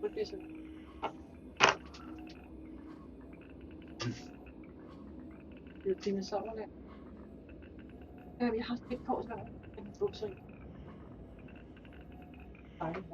Frygtelig sådan. Det er jo dinosaurerne. Jeg har spændt på, så jeg kan få sådan. Dejligt.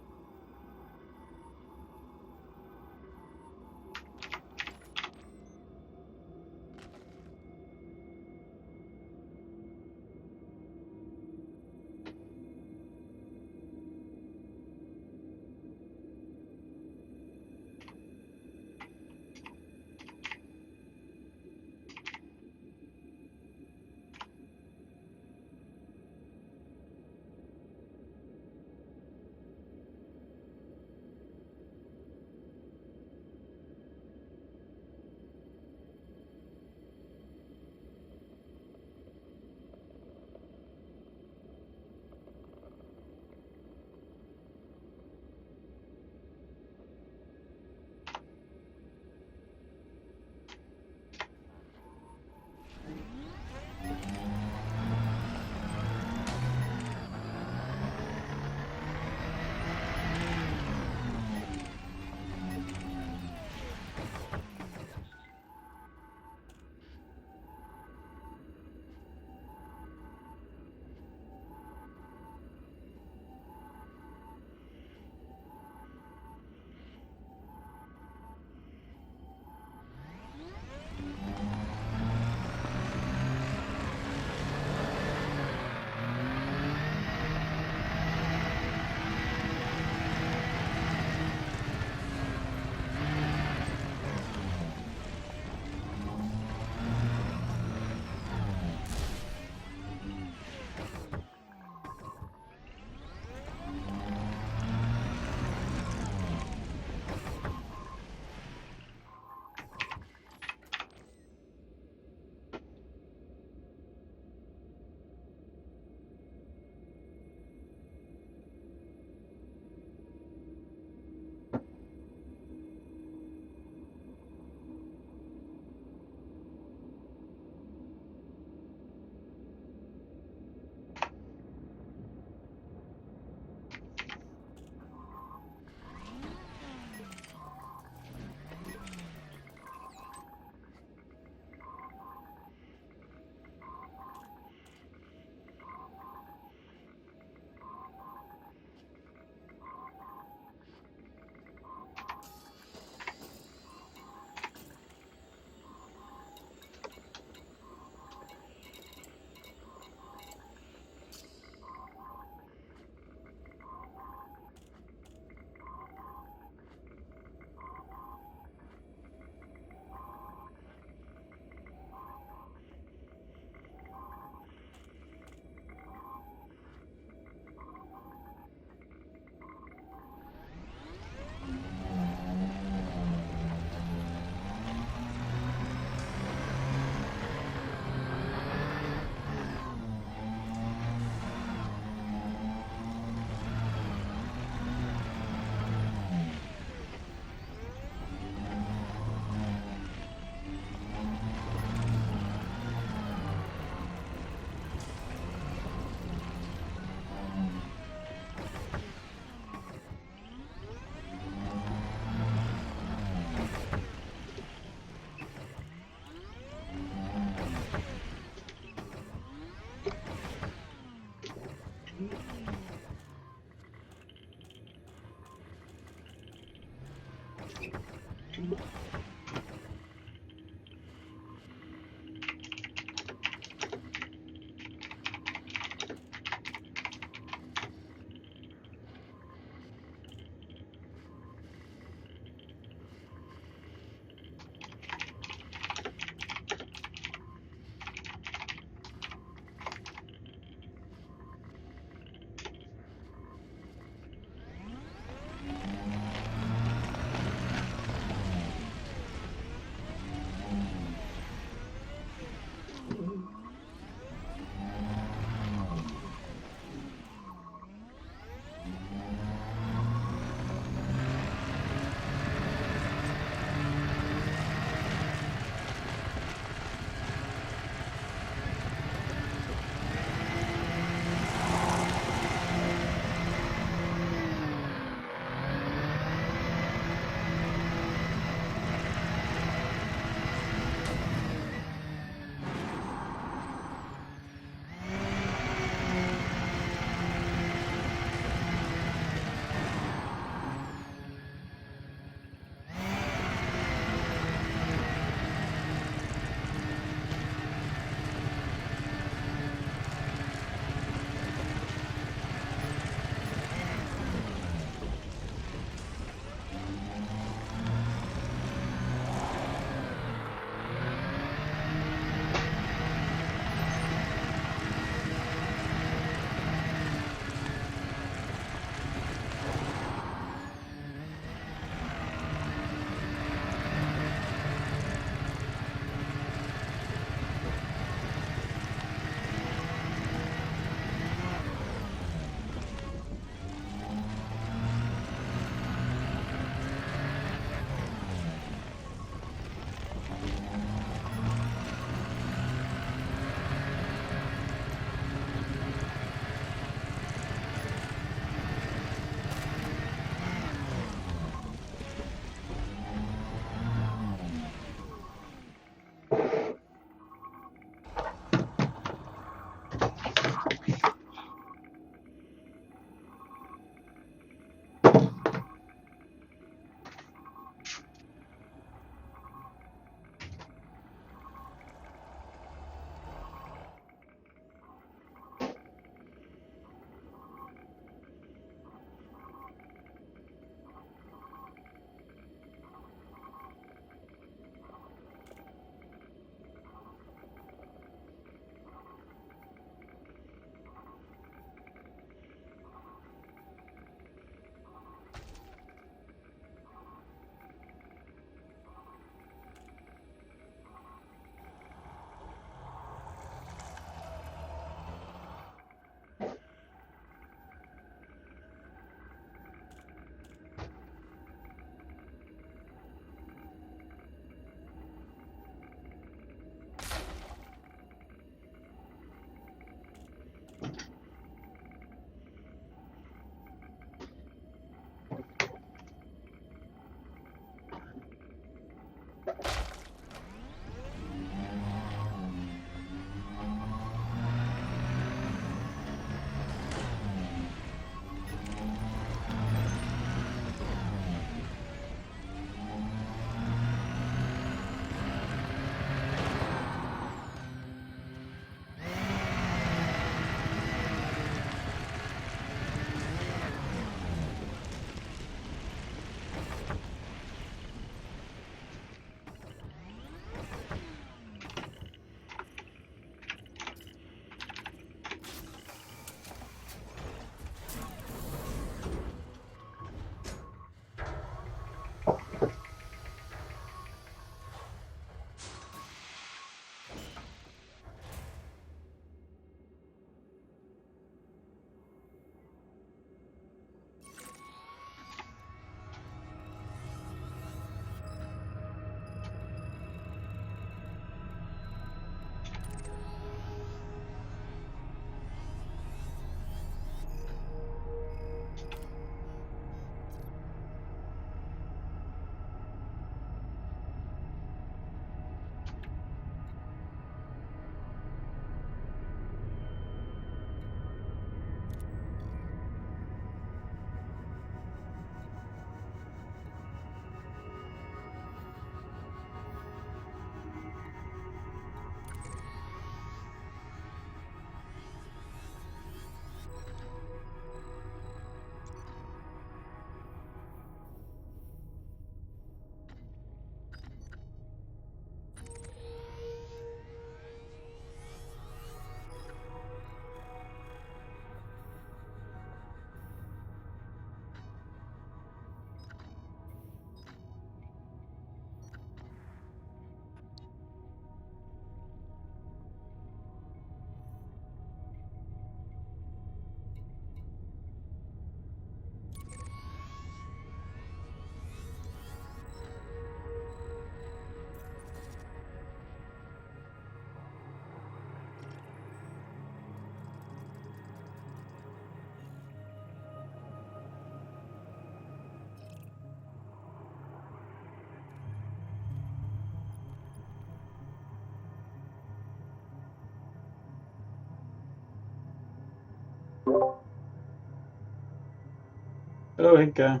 Hello, Henka.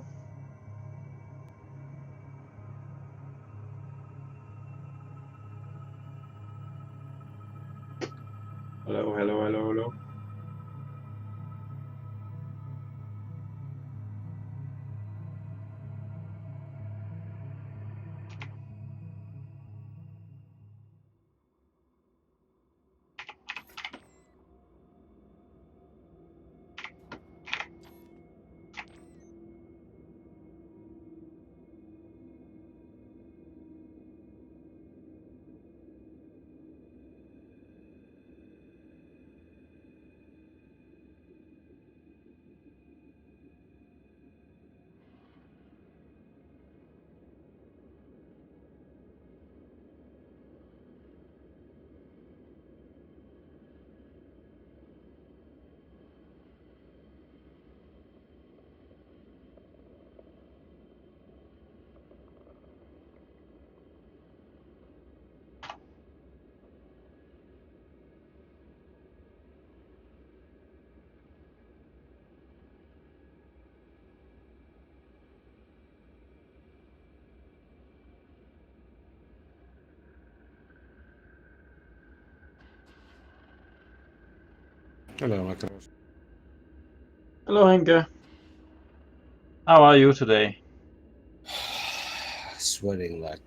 Hello, hello, hello, hello. Hello, Macros. Hello, Henka. How are you today? Sweating like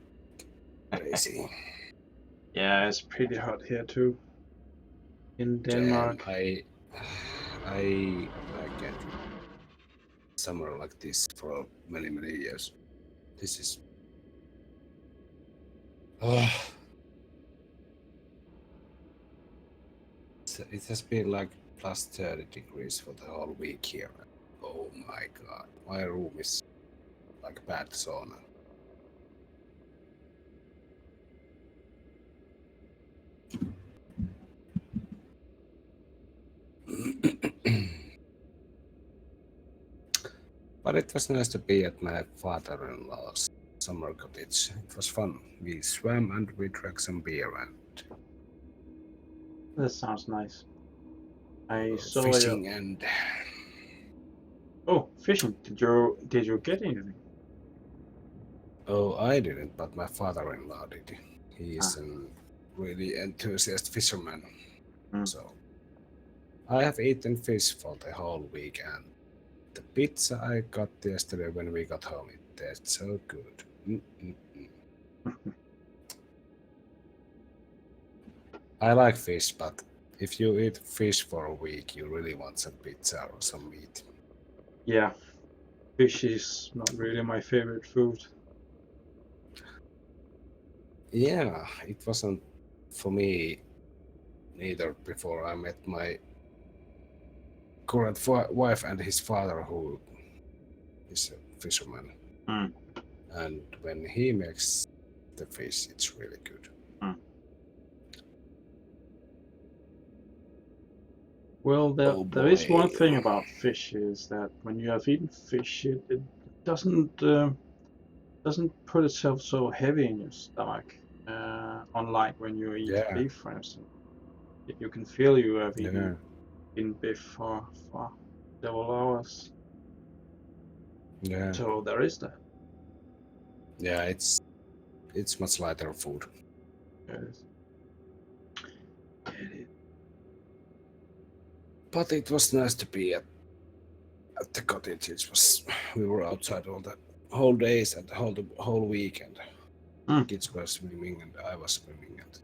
crazy. Yeah, it's pretty hot here too. In Damn, Denmark. I can't summer like this for many years. This is. It has been like plus 30 degrees for the whole week here. Oh my god, my room is like a bad sauna. But it was nice to be at my father-in-law's summer cottage. It was fun. We swam and we drank some beer and That sounds nice. I saw fishing and Oh, fishing. Did you get anything? oh, I didn't, but my father-in-law did. He is a really enthusiastic fisherman. So I have eaten fish for the whole week, and the pizza I got yesterday when we got home, it tastes so good. I like fish, but if you eat fish for a week, you really want some pizza or some meat. Yeah, fish is not really my favorite food. Yeah, it wasn't for me neither before I met my current wife and his father, who is a fisherman. And when he makes the fish, it's really good. Well, there is one thing about fish is that when you have eaten fish, it doesn't put itself so heavy in your stomach. Unlike when you eat beef, for instance, you can feel you have eaten beef for several hours. Yeah. So there is that. Yeah, it's much lighter food. Yes. But it was nice to be at the cottage. We were outside all the whole days and the whole week, and kids were swimming and I was swimming. And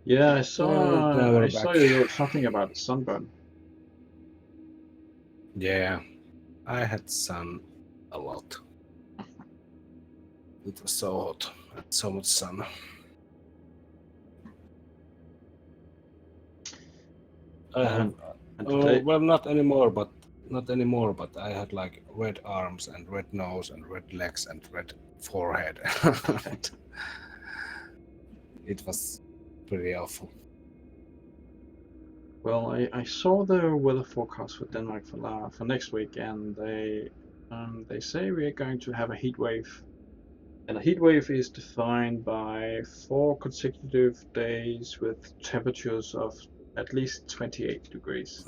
yeah, I saw you wrote something about the sunburn. Yeah, I had sun a lot. It was so hot and so much sun. I have well, not anymore, but I had like red arms and red nose and red legs and red forehead. It was pretty awful. Well, I saw the weather forecast for Denmark for next week, and they say we are going to have a heat wave. And a heat wave is defined by 4 consecutive days with temperatures of at least 28 degrees.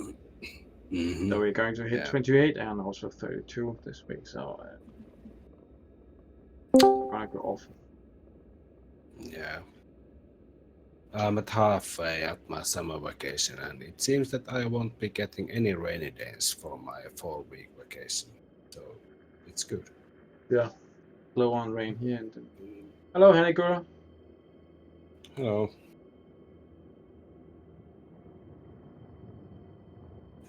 Mm-hmm. So we're going to hit 28 and also 32 this week. So gonna go off. Yeah. I'm at halfway at my summer vacation, and it seems that I won't be getting any rainy days for my 4-week vacation. So it's good. Yeah, low on rain here. And hello, Hanegura. Hello.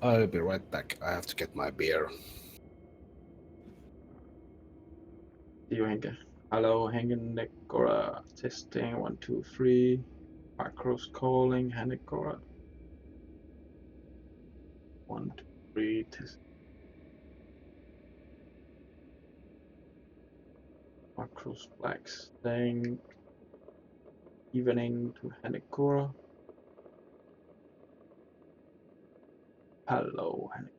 I'll be right back. I have to get my beer. See you, Henke. Hello, Hanegura. Testing 1, 2, 3. Macros calling Hanegura. 1, 2, 3. Test. Macros black staying evening to Hanegura. Hello, Hanegura.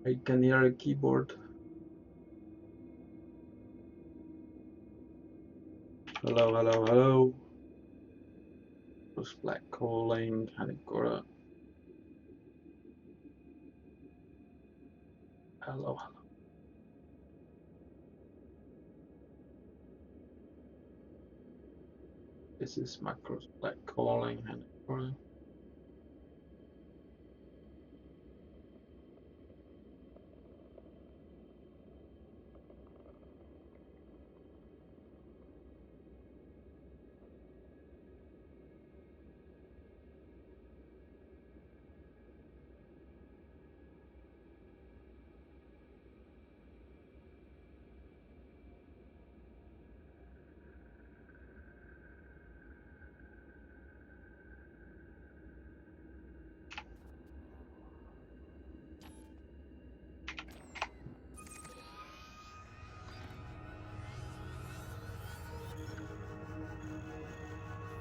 I can hear a keyboard. Hello, hello, hello. Macros black calling Hanegura. Hello, hello. This is Macros black calling Hanegura.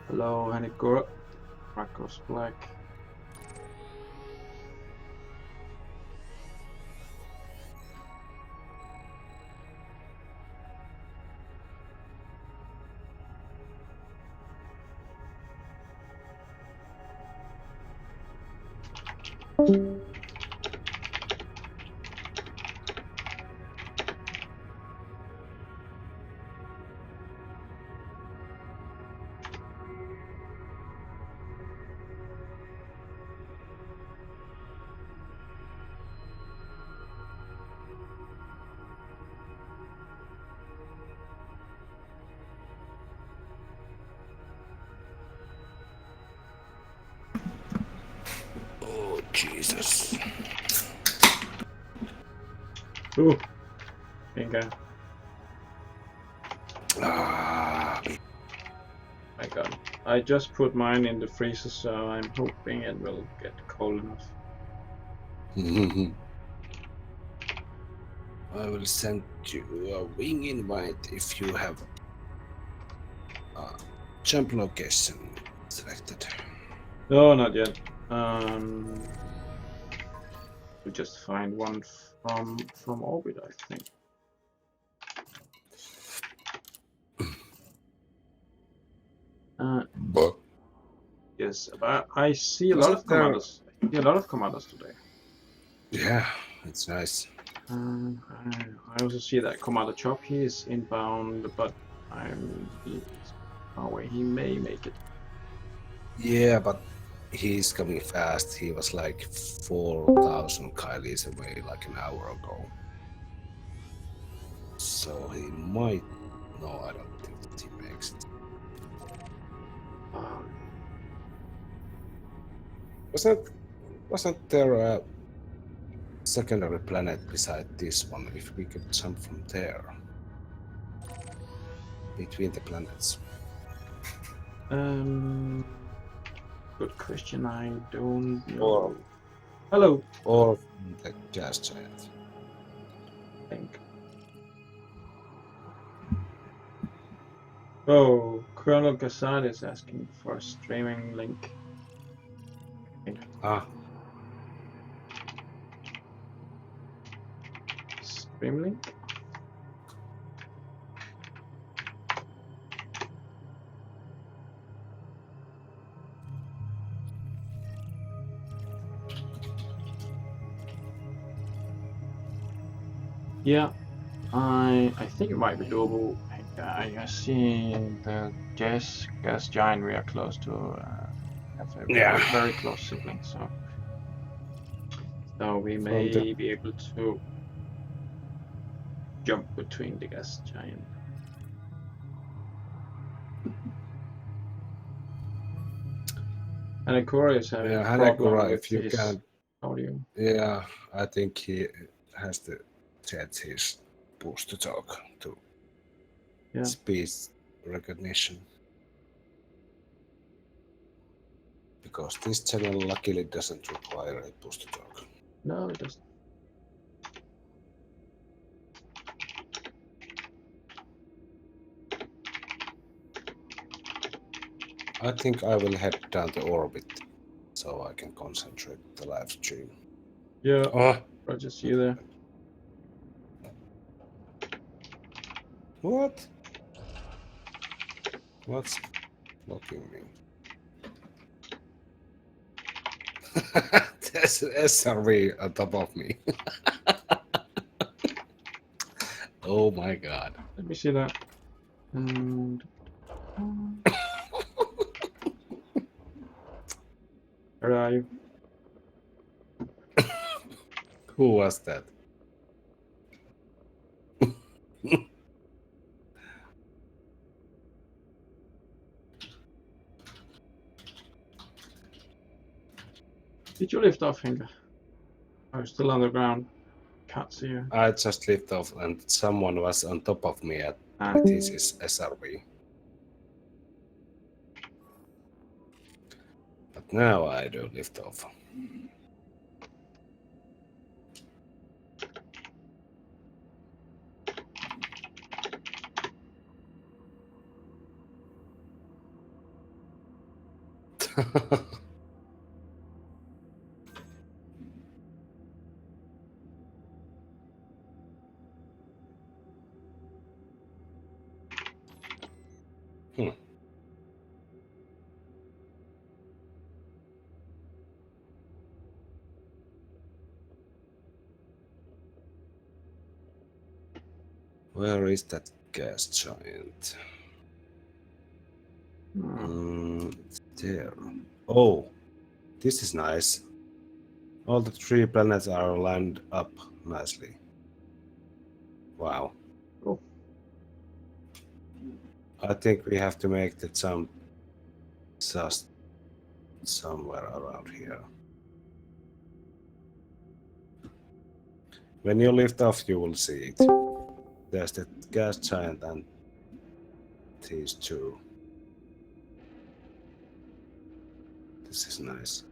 Hello, Hanegura. Macros black. Oh, Jesus. Ooh. Okay. Ah. My God. I just put mine in the freezer, so I'm hoping it will get cold enough. I will send you a wing invite if you have a jump location selected. No, not yet. We just find one from orbit, I think. Yes, but I see a lot of commanders. I see a lot of commanders today. Yeah, it's nice. I also see that Commander Chop, he is inbound, but he's far away. He may make it. Yeah, but he's coming fast. He was like 4,000 Kylies away like an hour ago. So he might. No, I don't think that he makes it. Wasn't there a secondary planet beside this one? If we could jump from there between the planets. Good question. I don't know. Or Hello. or the gas giant. I think. Oh, Colonel Gazad is asking for a streaming link. I think. Ah, Stream link? Yeah, I think it might be doable. I see the gas giant we are close to have a yeah. very close sibling, so we From the may be able to jump between the gas giant. Hanekura is having a problem Hanekura, with if you his can, audio. yeah, I think he has to change his push to talk to speech recognition. Because this channel luckily doesn't require a push to talk. No, it doesn't. I think I will head down to orbit so I can concentrate the live stream. Yeah, Oh, I'll just see you there. what? What's blocking me? There's an SRV on top of me. Oh my god. Let me see that. And where are you? Who was that? Did you lift off, Hinga? Are you still on the ground? Can't see you. I just lifted off and someone was on top of me at this is SRV. But now I do lift off. Where is that gas giant? It's there. Oh, this is nice. All the 3 planets are lined up nicely. Wow. Oh. I think we have to make the jump just somewhere around here. When you lift off, you will see it. There's the gas giant and these 2. This is nice.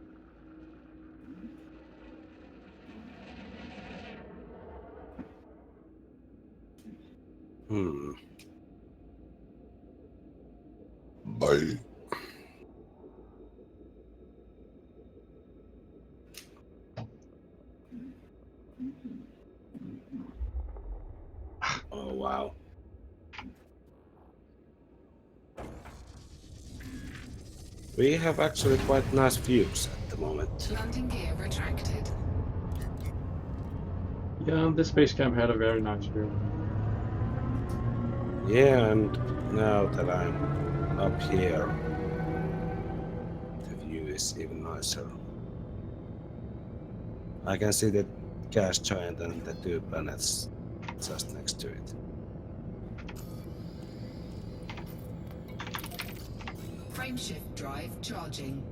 Bye. Oh, wow. We have actually quite nice views at the moment. Landing gear retracted. Yeah, this base camp had a very nice view. Yeah, and now that I'm up here, the view is even nicer. I can see the gas giant and the 2 planets just next to it. Frameshift drive charging.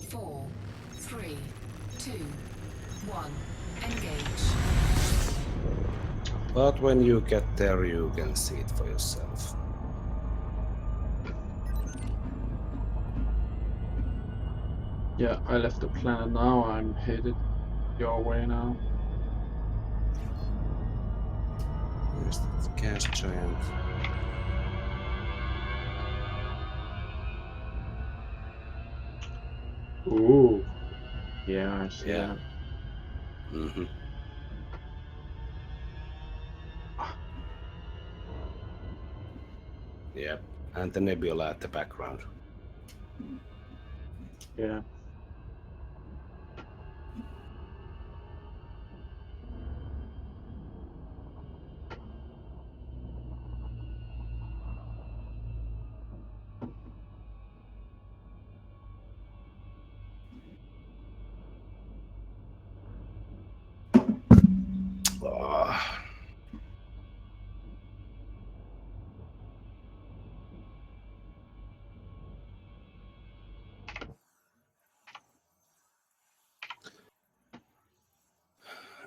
Four, 3, 2, 1. Engage. But when you get there, you can see it for yourself. Yeah, I left the planet now. I'm headed your way now. Where's that gas giant? Ooh, yeah, I see Yeah. that. Mm-hmm. Yeah. And the nebula at the background. Yeah. Ah.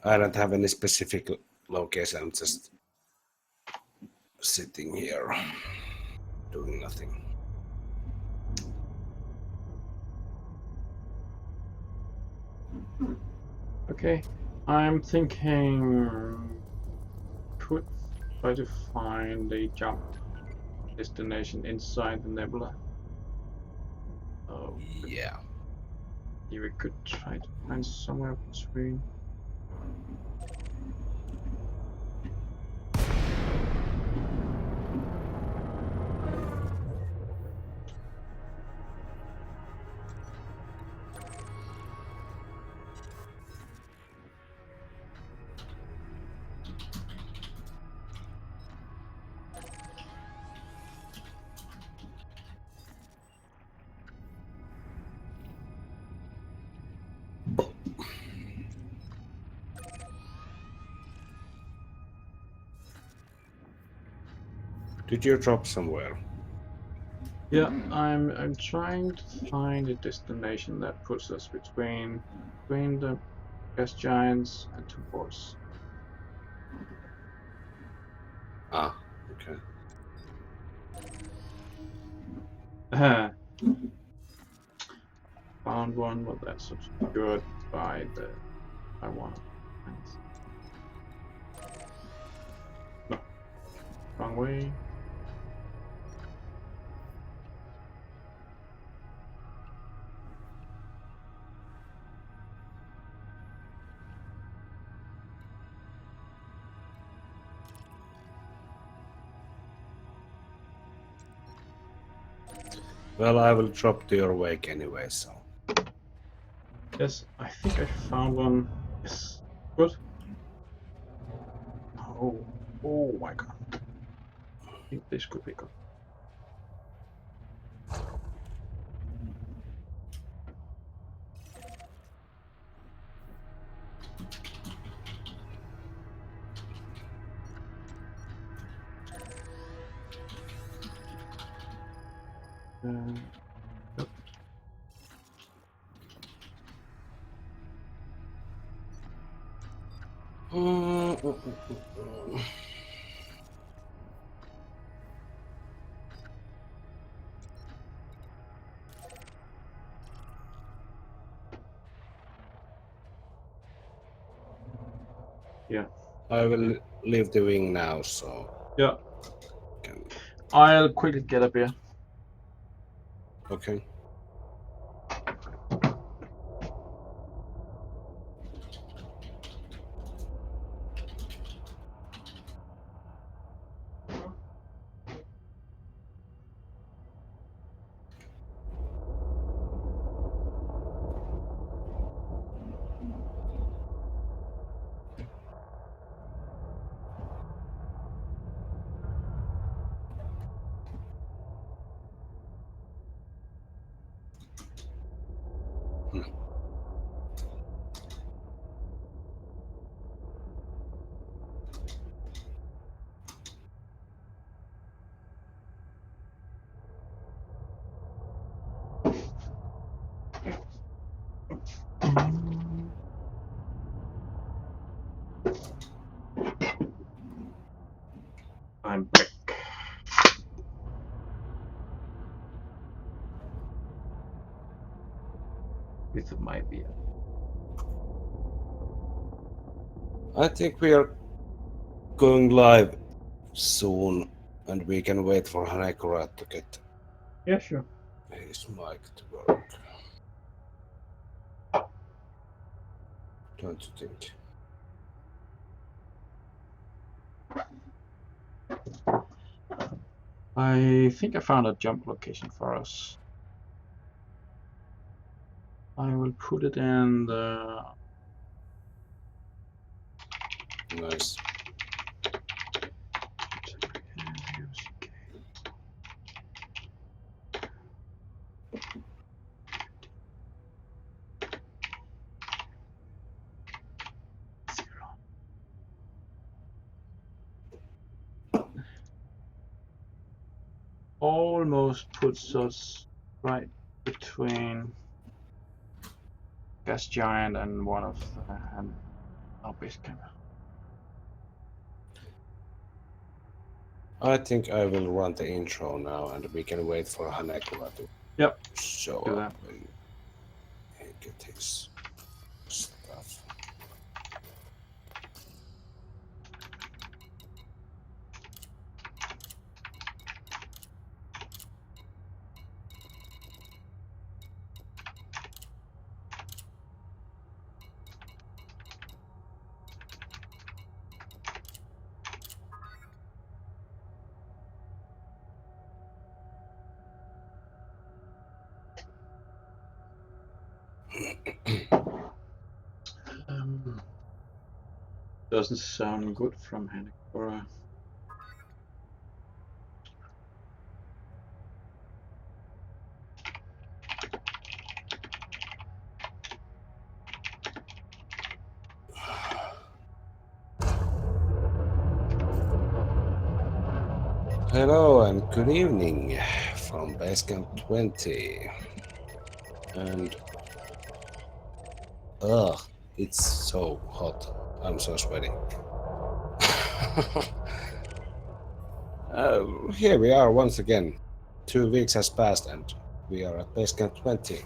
I don't have any specific location. I'm just sitting here doing nothing. Okay. I'm thinking could try to find a jump destination inside the nebula. Oh, Yeah. if we could try to find somewhere between. Did you drop somewhere? Yeah, I'm trying to find a destination that puts us between the gas giants and towards. Ah, okay. Found one, but that's obscured by one of the planets. No, wrong way. Well, I will drop to your wake anyway, so. Yes, I think I found one. Yes, good. Oh, oh my god. I think this could be good. Yep. Yeah. I will leave the wing now, so. Yeah. Can... I'll quickly get up here. Okay. I'm back. with my beer. I think we are going live soon, and we can wait for Hanekura to get Yeah, sure. his mic to work. Don't you think? I think I found a jump location for us. I will put it in the. Nice. Almost puts us right between gas giant and one of the our base camp. I think I will run the intro now, and we can wait for Hanekura to Yep, show do up that. when he get his stuff. Doesn't sound good from Hanekura. Hello and good evening from Basecamp 20. And ugh, it's so hot. I'm so sweaty. Here we are once again. 2 weeks has passed and we are at Basecamp 20.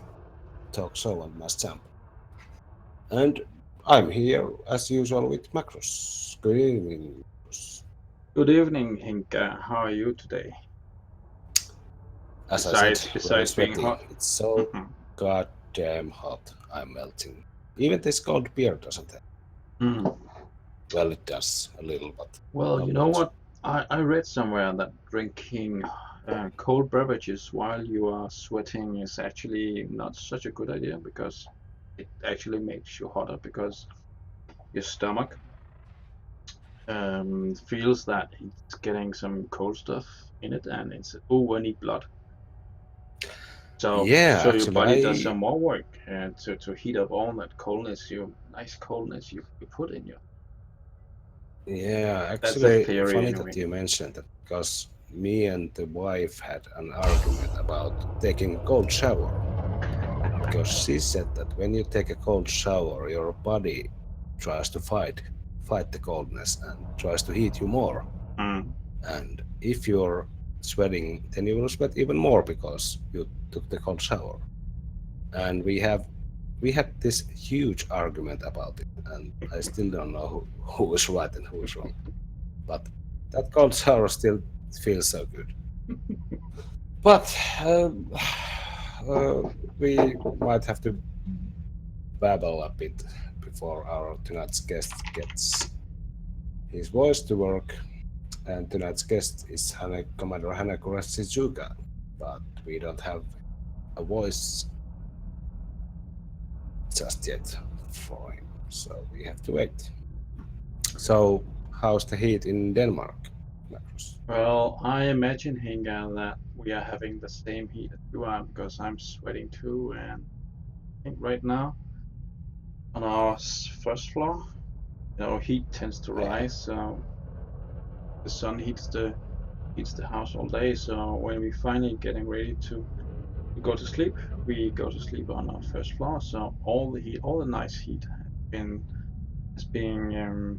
Talkshow and Massjump. And I'm here as usual with Macros. Good evening, Macros. Good evening, Hinka. How are you today? As I said, very Besides being sweaty. hot. It's so goddamn hot. I'm melting. Even this cold beer doesn't have. Mm. Well, it does a little, but Well, not you know much. what? I read somewhere that drinking cold beverages while you are sweating is actually not such a good idea because it actually makes you hotter because your stomach feels that it's getting some cold stuff in it and it's, oh, I need blood. So Yeah, your actually, body does some more work to heat up all that coldness, nice coldness you put in you. yeah, That's the actually, theory funny anyway. that you mentioned that because me and the wife had an argument about taking a cold shower. Because she said that when you take a cold shower, your body tries to fight the coldness and tries to heat you more. Mm. And if you're sweating, then you will sweat even more because you took the cold shower. And we had this huge argument about it, and I still don't know who is right and who is wrong. But that cold shower still feels so good. But we might have to babble a bit before our tonight's guest gets his voice to work. And tonight's guest is Commander Hanekura Shizuka, but we don't have a voice just yet for him, so we have to wait. So, how's the heat in Denmark, Macros? Well, I imagine, Hinga, that we are having the same heat as you are because I'm sweating too. And I think right now on our first floor, heat tends to rise. So the sun heats the house all day. So when we finally getting ready to go to sleep, we go to sleep on our first floor. So all the heat, all the nice heat has been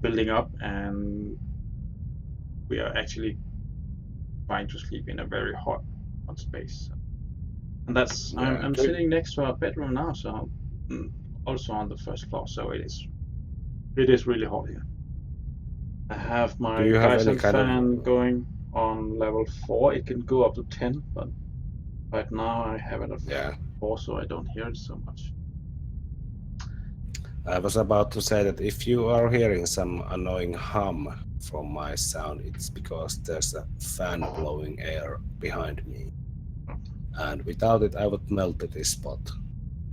building up, and we are actually trying to sleep in a very hot space. And that's Yeah, I'm sitting next to our bedroom now, so also on the first floor. So it is really hot here. I have do my you have any Dyson kind of fan going on level 4. It can go up to 10, but right now I have it at yeah? 4, so I don't hear it so much. I was about to say that if you are hearing some annoying hum from my sound, it's because there's a fan blowing air behind me. And without it, I would melt at this spot.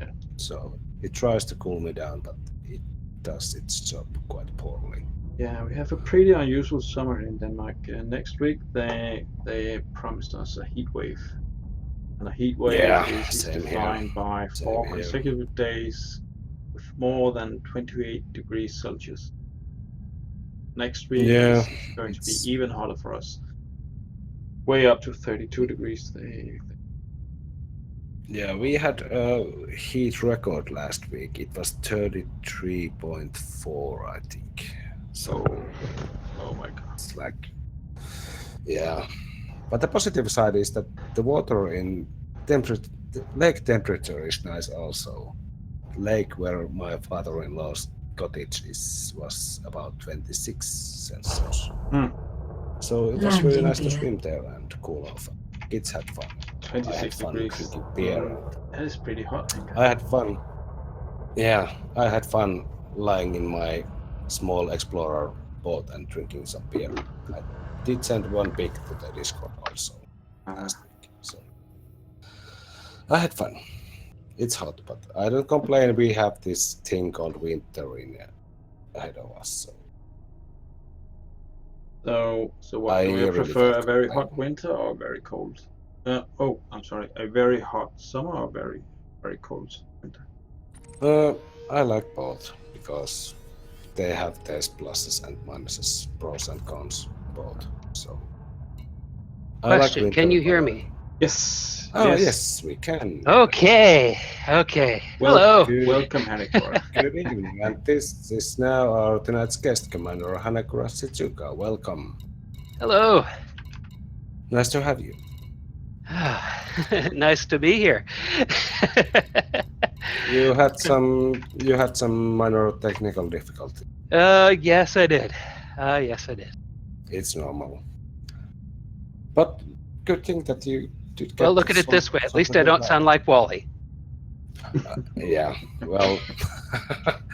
Yeah. So it tries to cool me down, but it does its job quite poorly. Yeah, we have a pretty unusual summer in Denmark. Next week they promised us a heat wave, and a heat wave Yeah, is same here. defined by Same 4 here. consecutive days with more than 28 degrees Celsius. Next week Yeah, is going to be it's even hotter for us, way up to 32 degrees. yeah. We had a heat record last week. It was 33.4, I think. So Oh my god. it's like, yeah. But the positive side is that the water in the lake temperature is nice also. Lake where my father-in-law's cottage was about 26 Celsius. Hmm. So it was really nice to swim there and cool off. Kids had fun. I had 26 fun degrees. drinking beer. That is pretty hot, Henka. I had fun. Yeah, I had fun lying in my small Explorer boat and drinking some beer. I did send one pic to the Discord also last week. So I had fun. It's hot, but I don't complain. We have this thing called winter ahead of us. So what I do you really prefer? can't A very complain. hot winter or very cold? Oh, I'm sorry. A very hot summer or very cold winter? I like both because they have their pluses and minuses, pros and cons, both. So I like Question, can winter, you but hear me? Yes. oh Yes. yes, we can. Okay. Hello. Welcome, Hanekura. Good evening, and this is now our tonight's guest, Commander Hanekura Shizuka. Welcome. Hello. Nice to have you. Nice to be here. You had some minor technical difficulty. Yes, I did. Yes, I did. It's normal. But good thing that you did get Well, look at it this way. At least I don't sound like Wally. Yeah, well.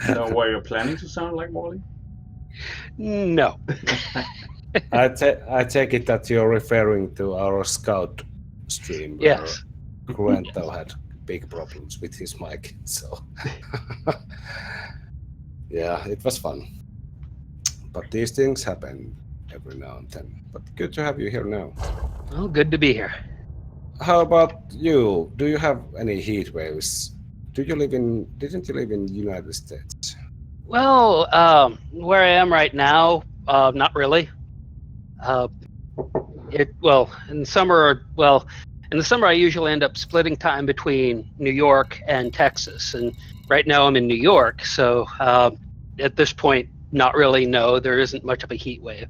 So were you planning to sound like Wally? No. I take it that you're referring to our Scout stream where Yes. Gruento had big problems with his mic. So yeah, it was fun. But these things happen every now and then. But good to have you here now. Well, good to be here. How about you? Do you have any heat waves? Didn't you live in the United States? Well, where I am right now, not really. In the summer I usually end up splitting time between New York and Texas, and right now I'm in New York, so at this point, not really. No, there isn't much of a heat wave.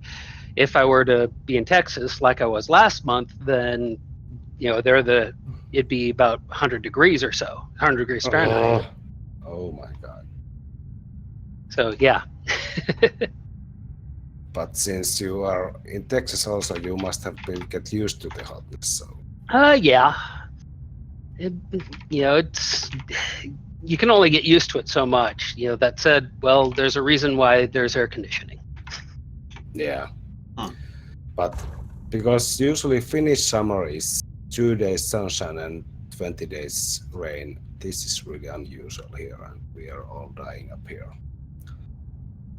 If I were to be in Texas, like I was last month, then it'd be about 100 degrees or so, 100 degrees Fahrenheit. Oh my god! So yeah. But since you are in Texas also, you must have been get used to the hotness. So Yeah. It's you can only get used to it so much. That said, well, there's a reason why there's air conditioning. yeah, but because usually Finnish summer is 2 days sunshine and 20 days rain. This is really unusual here, and we are all dying up here.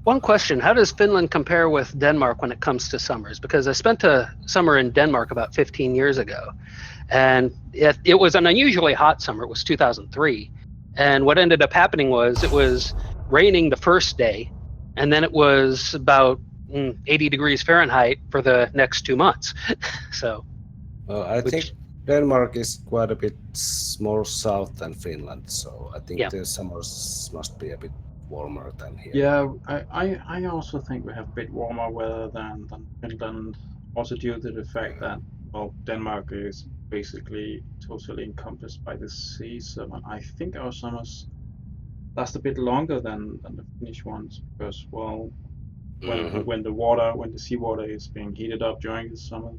One question, how does Finland compare with Denmark when it comes to summers? Because I spent a summer in Denmark about 15 years ago, and it was an unusually hot summer. It was 2003. And what ended up happening was it was raining the first day, and then it was about 80 degrees Fahrenheit for the next 2 months. So I think Denmark is quite a bit more south than Finland, so I think the summers must be a bit warmer than here. Yeah, I also think we have a bit warmer weather than Finland, also due to the fact that Denmark is basically totally encompassed by the sea. So I think our summers last a bit longer than the Finnish ones because, well, when the seawater is being heated up during the summer,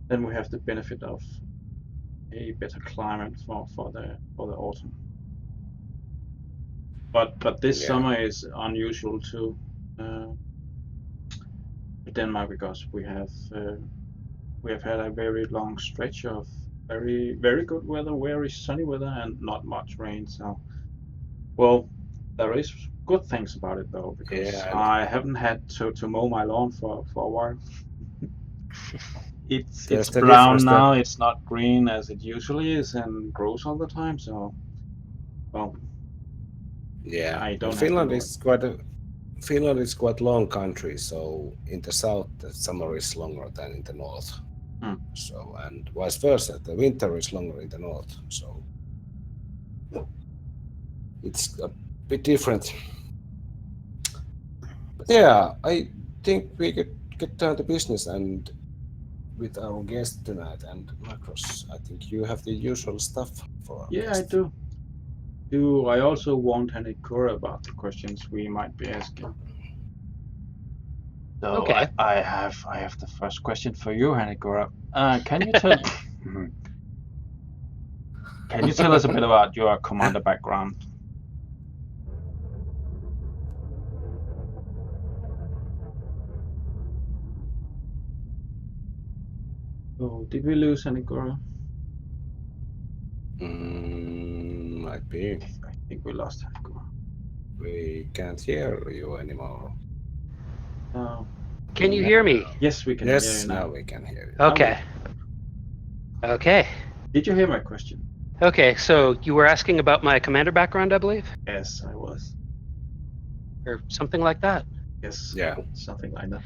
then we have the benefit of a better climate for the autumn. But this summer is unusual too. Denmark, because we have had a very long stretch of very good weather, very sunny weather, and not much rain. So, well, there is good things about it though, because I haven't had to mow my lawn for a while. It's brown now. It's not green as it usually is and grows all the time. So, well, I don't. Finland is quite long country, so in the south the summer is longer than in the north. So, and vice versa, the winter is longer in the north. So it's a bit different. But yeah, I think we could get down to business and with our guest tonight. And Macros, I think you have the usual stuff for our guest. I do. I also warned Hanikura about the questions we might be asking. So Okay. I have the first question for you, Hanikura. Can you tell Can you tell us a bit about your commander background? Oh, did we lose Hanikura? Might be. I think we lost Hanikura. We can't hear you anymore. Oh. Can you hear me? Yes, we can hear you now. Now we can hear you. Okay. Okay. Did you hear my question? Okay, so you were asking about my commander background, I believe? Yes, I was. Or something like that? Yes. Yeah. Something like that.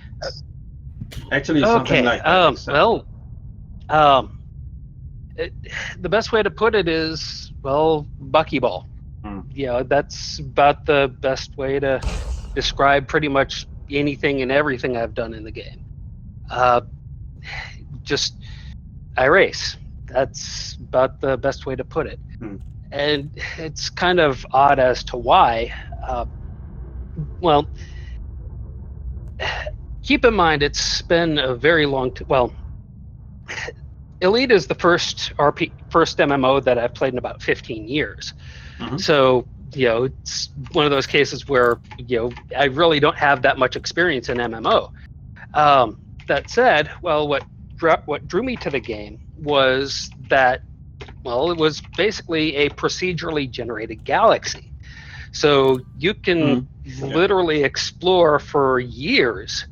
Actually, something like that. Exactly. Well, the best way to put it is, well, buckyball. That's about the best way to describe pretty much anything and everything I've done in the game. I race. That's about the best way to put it. And it's kind of odd as to why. Well, keep in mind it's been a very long Elite is the first MMO that I've played in about 15 years. So, it's one of those cases where, I really don't have that much experience in MMO. That said, well, what drew me to the game was that, well, it was basically a procedurally generated galaxy. So you can literally explore for years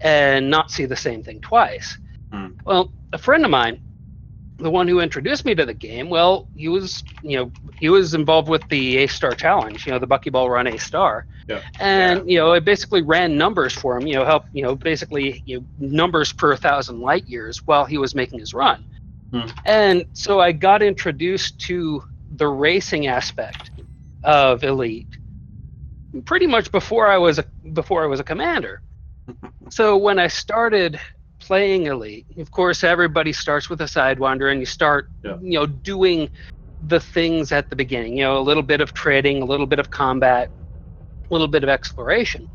and not see the same thing twice. Well, a friend of mine, the one who introduced me to the game, well, he was involved with the A-Star Challenge, the Buckyball Run A-Star. And, I basically ran numbers for him, numbers per 1,000 light years while he was making his run. And so I got introduced to the racing aspect of Elite pretty much before I was a commander. So when I started playing Elite, of course, everybody starts with a Sidewinder, and you start, doing the things at the beginning. A little bit of trading, a little bit of combat, a little bit of exploration.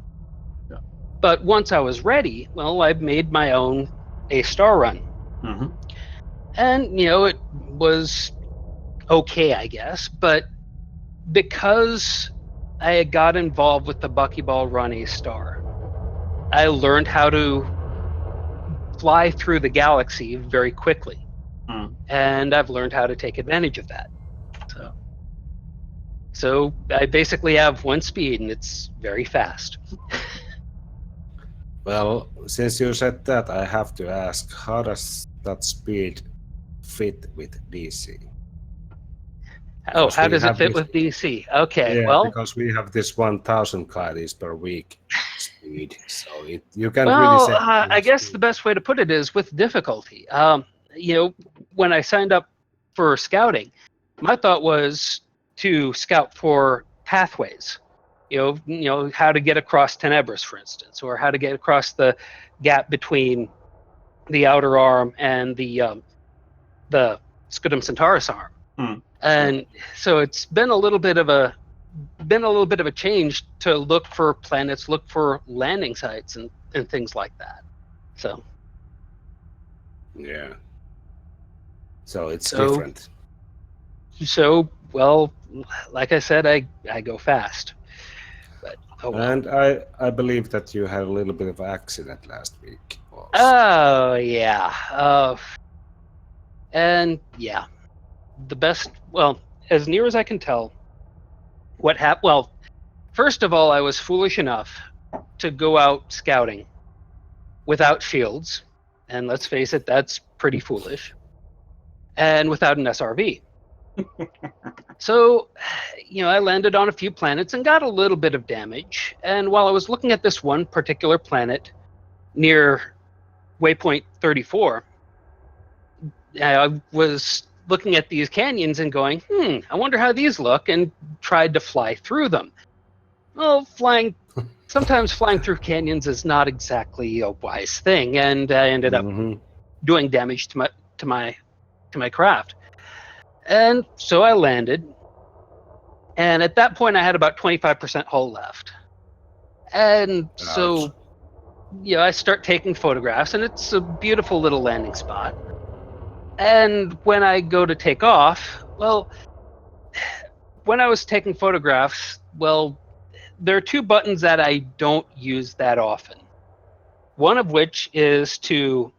But once I was ready, well, I made my own A-Star run, and it was okay, I guess. But because I had got involved with the Buckyball Run A-Star, I learned how to fly through the galaxy very quickly, and I've learned how to take advantage of that. So I basically have one speed, and it's very fast. Well, since you said that, I have to ask, how does that speed fit with DECE? How does it fit with DECE? Okay, well, because we have this 1,000 KDs per week speed, so you can really say. I guess the best way to put it is with difficulty. When I signed up for scouting, my thought was to scout for pathways. How to get across Tenebris, for instance, or how to get across the gap between the outer arm and the the Scutum Centaurus arm. Hmm. And so it's been a little bit of a change to look for planets, look for landing sites and things like that. So Yeah. So it's So- different. well, like I said, I go fast. But oh well. And I believe that you had a little bit of accident last week. Also. Oh yeah. And yeah, the best. Well, as near as I can tell, what happened. Well, first of all, I was foolish enough to go out scouting without shields, and let's face it, that's pretty foolish. And without an SRV. So, I landed on a few planets and got a little bit of damage. And while I was looking at this one particular planet near waypoint 34, I was looking at these canyons and going, I wonder how these look, and tried to fly through them. Well, sometimes flying through canyons is not exactly a wise thing, and I ended up doing damage to my craft. And so I landed, and at that point I had about 25% hull left. And so, I start taking photographs, and it's a beautiful little landing spot. And when I go to take off, well, when I was taking photographs, well, there are two buttons that I don't use that often. One of which is to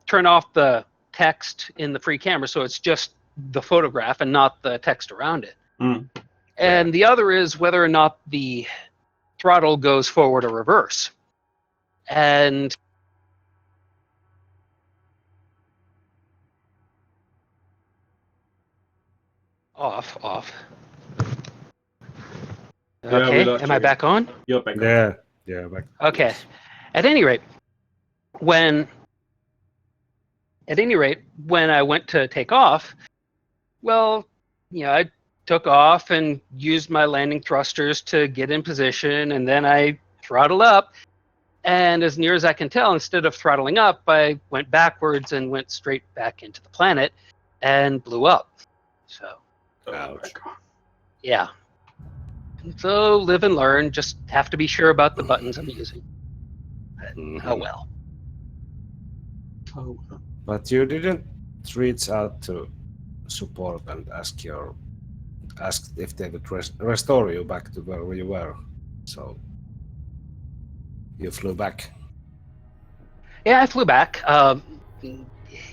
turn off the text in the free camera, so it's just the photograph and not the text around it. And the other is whether or not the throttle goes forward or reverse. And off. Okay, am I back on? You're back on. Yeah, back. Okay. At any rate, when I went to take off, well, I took off and used my landing thrusters to get in position, and then I throttled up. And as near as I can tell, instead of throttling up, I went backwards and went straight back into the planet and blew up. So, Ouch. yeah. So live and learn. Just have to be sure about the buttons I'm using. Oh well. Oh, But you didn't reach out to support and asked if they would restore you back to where you were. So you flew back. Yeah, I flew back.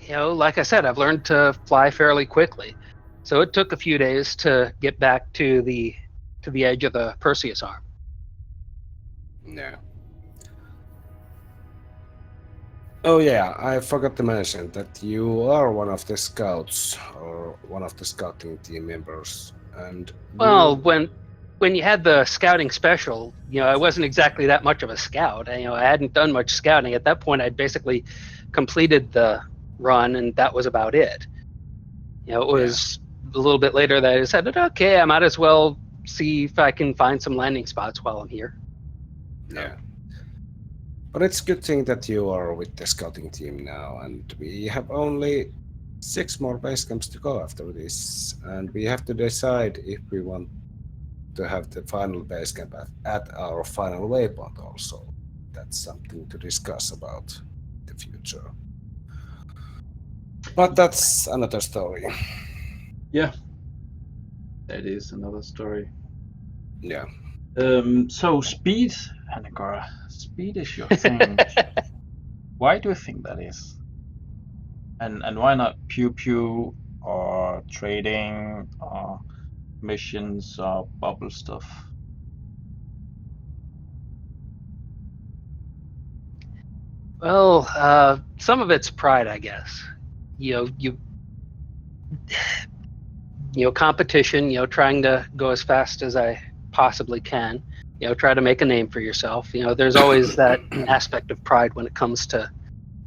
Like I said, I've learned to fly fairly quickly. So it took a few days to get back to the edge of the Perseus arm. Yeah. Oh yeah, I forgot to mention that you are one of the scouts or one of the scouting team members, and well, when you had the scouting special, I wasn't exactly that much of a scout. I hadn't done much scouting at that point. I'd basically completed the run, and that was about it. It was a little bit later that I decided, okay, I might as well see if I can find some landing spots while I'm here. Yeah. But it's a good thing that you are with the scouting team now, and we have only 6 more base camps to go after this, and we have to decide if we want to have the final base camp at our final waypoint also. That's something to discuss about the future. But that's another story. Yeah. That is another story. Yeah. So speed, Anagora. Speed is your thing. Why do you think that is? And why not pew or trading or missions or bubble stuff? Well, some of it's pride, I guess. Competition. Trying to go as fast as I possibly can. Try to make a name for yourself. There's always that aspect of pride when it comes to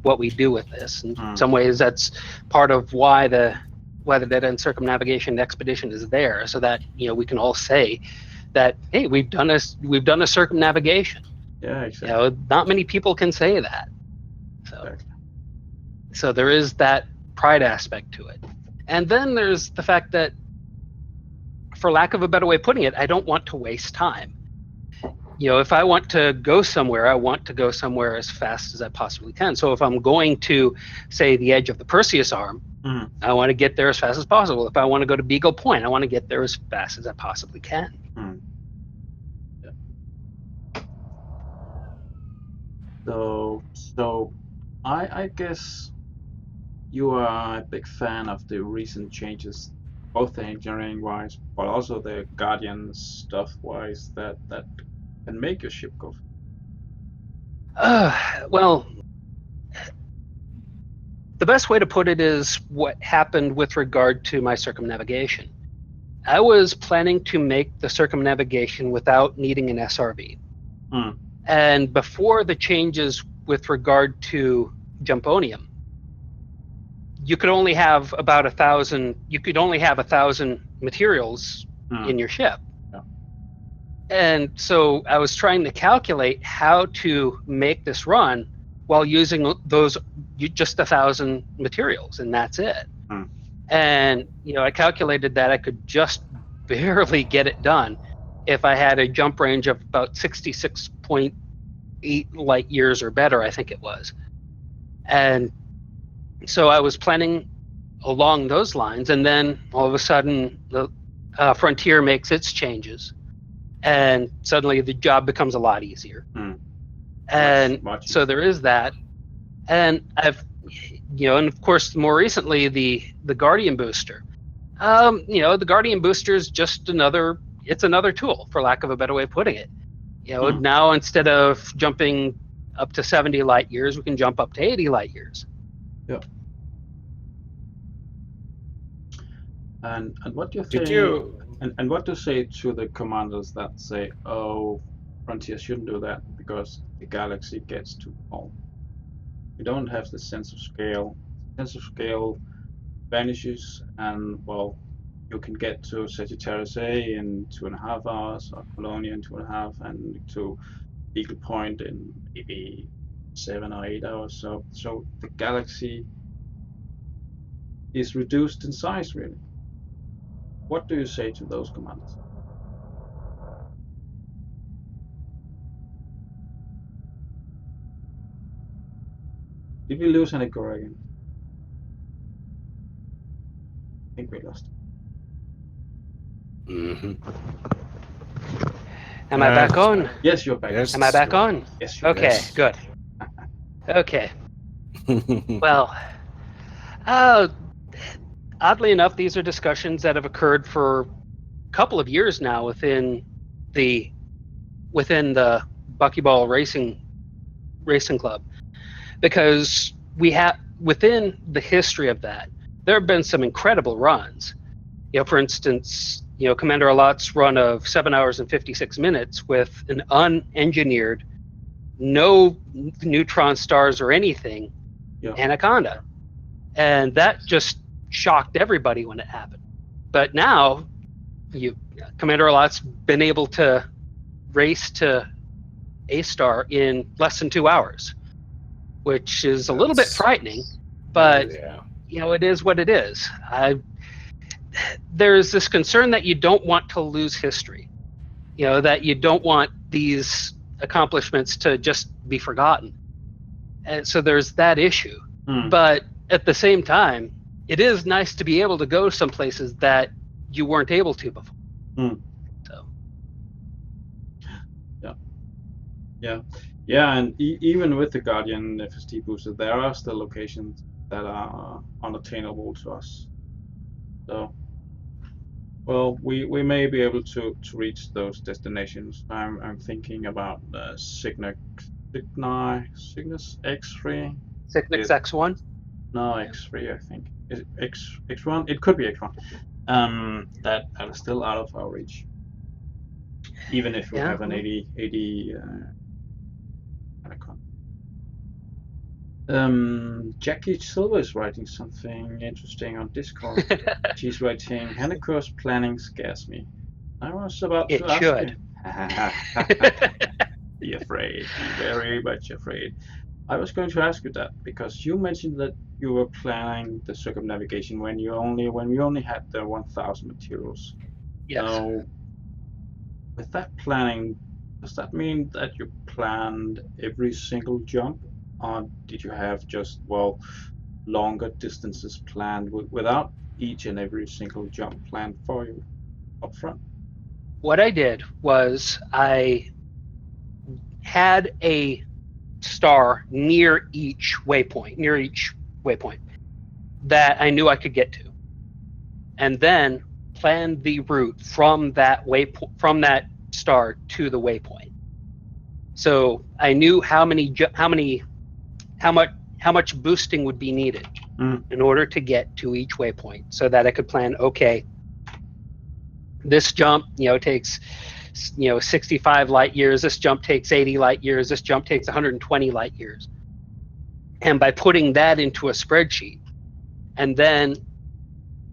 what we do with this. In some ways, that's part of why the Dead End Circumnavigation Expedition is there, so that we can all say that, hey, we've done a circumnavigation. Yeah, exactly. Not many people can say that. So there is that pride aspect to it. And then there's the fact that, for lack of a better way of putting it, I don't want to waste time. If I want to go somewhere, I want to go somewhere as fast as I possibly can. So if I'm going to, say, the edge of the Perseus Arm, I want to get there as fast as possible. If I want to go to Beagle Point, I want to get there as fast as I possibly can. Yeah. So I guess you are a big fan of the recent changes, both the engineering wise, but also the Guardian stuff wise, that can make your ship go. Well, the best way to put it is what happened with regard to my circumnavigation. I was planning to make the circumnavigation without needing an SRB. And before the changes with regard to Jumponium, you could only have about 1,000. You could only have 1,000 materials in your ship. Yeah. And so I was trying to calculate how to make this run while using those just 1,000 materials, and that's it. And I calculated that I could just barely get it done if I had a jump range of about 66.8 light years or better, I think it was. And so I was planning along those lines, and then all of a sudden the Frontier makes its changes, and suddenly the job becomes a lot easier. And much so there is that. And I've, and of course, more recently, the Guardian booster. The Guardian booster is just another tool, for lack of a better way of putting it. Now instead of jumping up to 70 light years, we can jump up to 80 light years. Yeah. And what do you Did think? you? And what to say to the commanders that say, "Oh, Frontier shouldn't do that because the galaxy gets too small. We don't have the sense of scale. Sense of scale vanishes, and well, you can get to Sagittarius A in 2.5 hours, or Colonia in 2.5, and to Beagle Point in maybe 7 or 8 hours. So the galaxy is reduced in size, really." What do you say to those commanders? Did we lose any core again? I think we lost. Am I back on? Yes, you're back. Yes. Am I back on? Yes, you're Okay, Yes. good. Okay. Well, oddly enough, these are discussions that have occurred for a couple of years now within the Buckyball Racing Club, because we have, within the history of that, there have been some incredible runs. For instance, Commander Alot's run of 7 hours and 56 minutes with an unengineered, no neutron stars or anything, Anaconda. And that just shocked everybody when it happened. But now, Commander Alot's been able to race to A-star in less than 2 hours, which is a little bit frightening, but it is what it is. There's this concern that you don't want to lose history, that you don't want these accomplishments to just be forgotten. And so there's that issue. But at the same time, it is nice to be able to go some places that you weren't able to before. So. Yeah, and even with the Guardian FST booster, there are still locations that are unattainable to us. So, well, we may be able to reach those destinations. I'm thinking about Cygnus X3. Cygnus X1? No, X3, I think. Is it X1? It could be X1. That are still out of our reach. Even if we have an 80 Anaconda. Jackie Silver is writing something interesting on Discord. She's writing, Hanecourse planning scares me. I was about to ask you. Be afraid. Be very much afraid. I was going to ask you that because you mentioned that you were planning the circumnavigation when we only had the 1,000 materials. Yes. So with that planning, does that mean that you planned every single jump, or did you have just longer distances planned without each and every single jump planned for you up front? What I did was I had a star near each waypoint that I knew I could get to, and then planned the route from that star to the waypoint. So I knew how much boosting would be needed in order to get to each waypoint, so that I could plan, okay, this jump takes 65 light years, this jump takes 80 light years, this jump takes 120 light years. And by putting that into a spreadsheet and then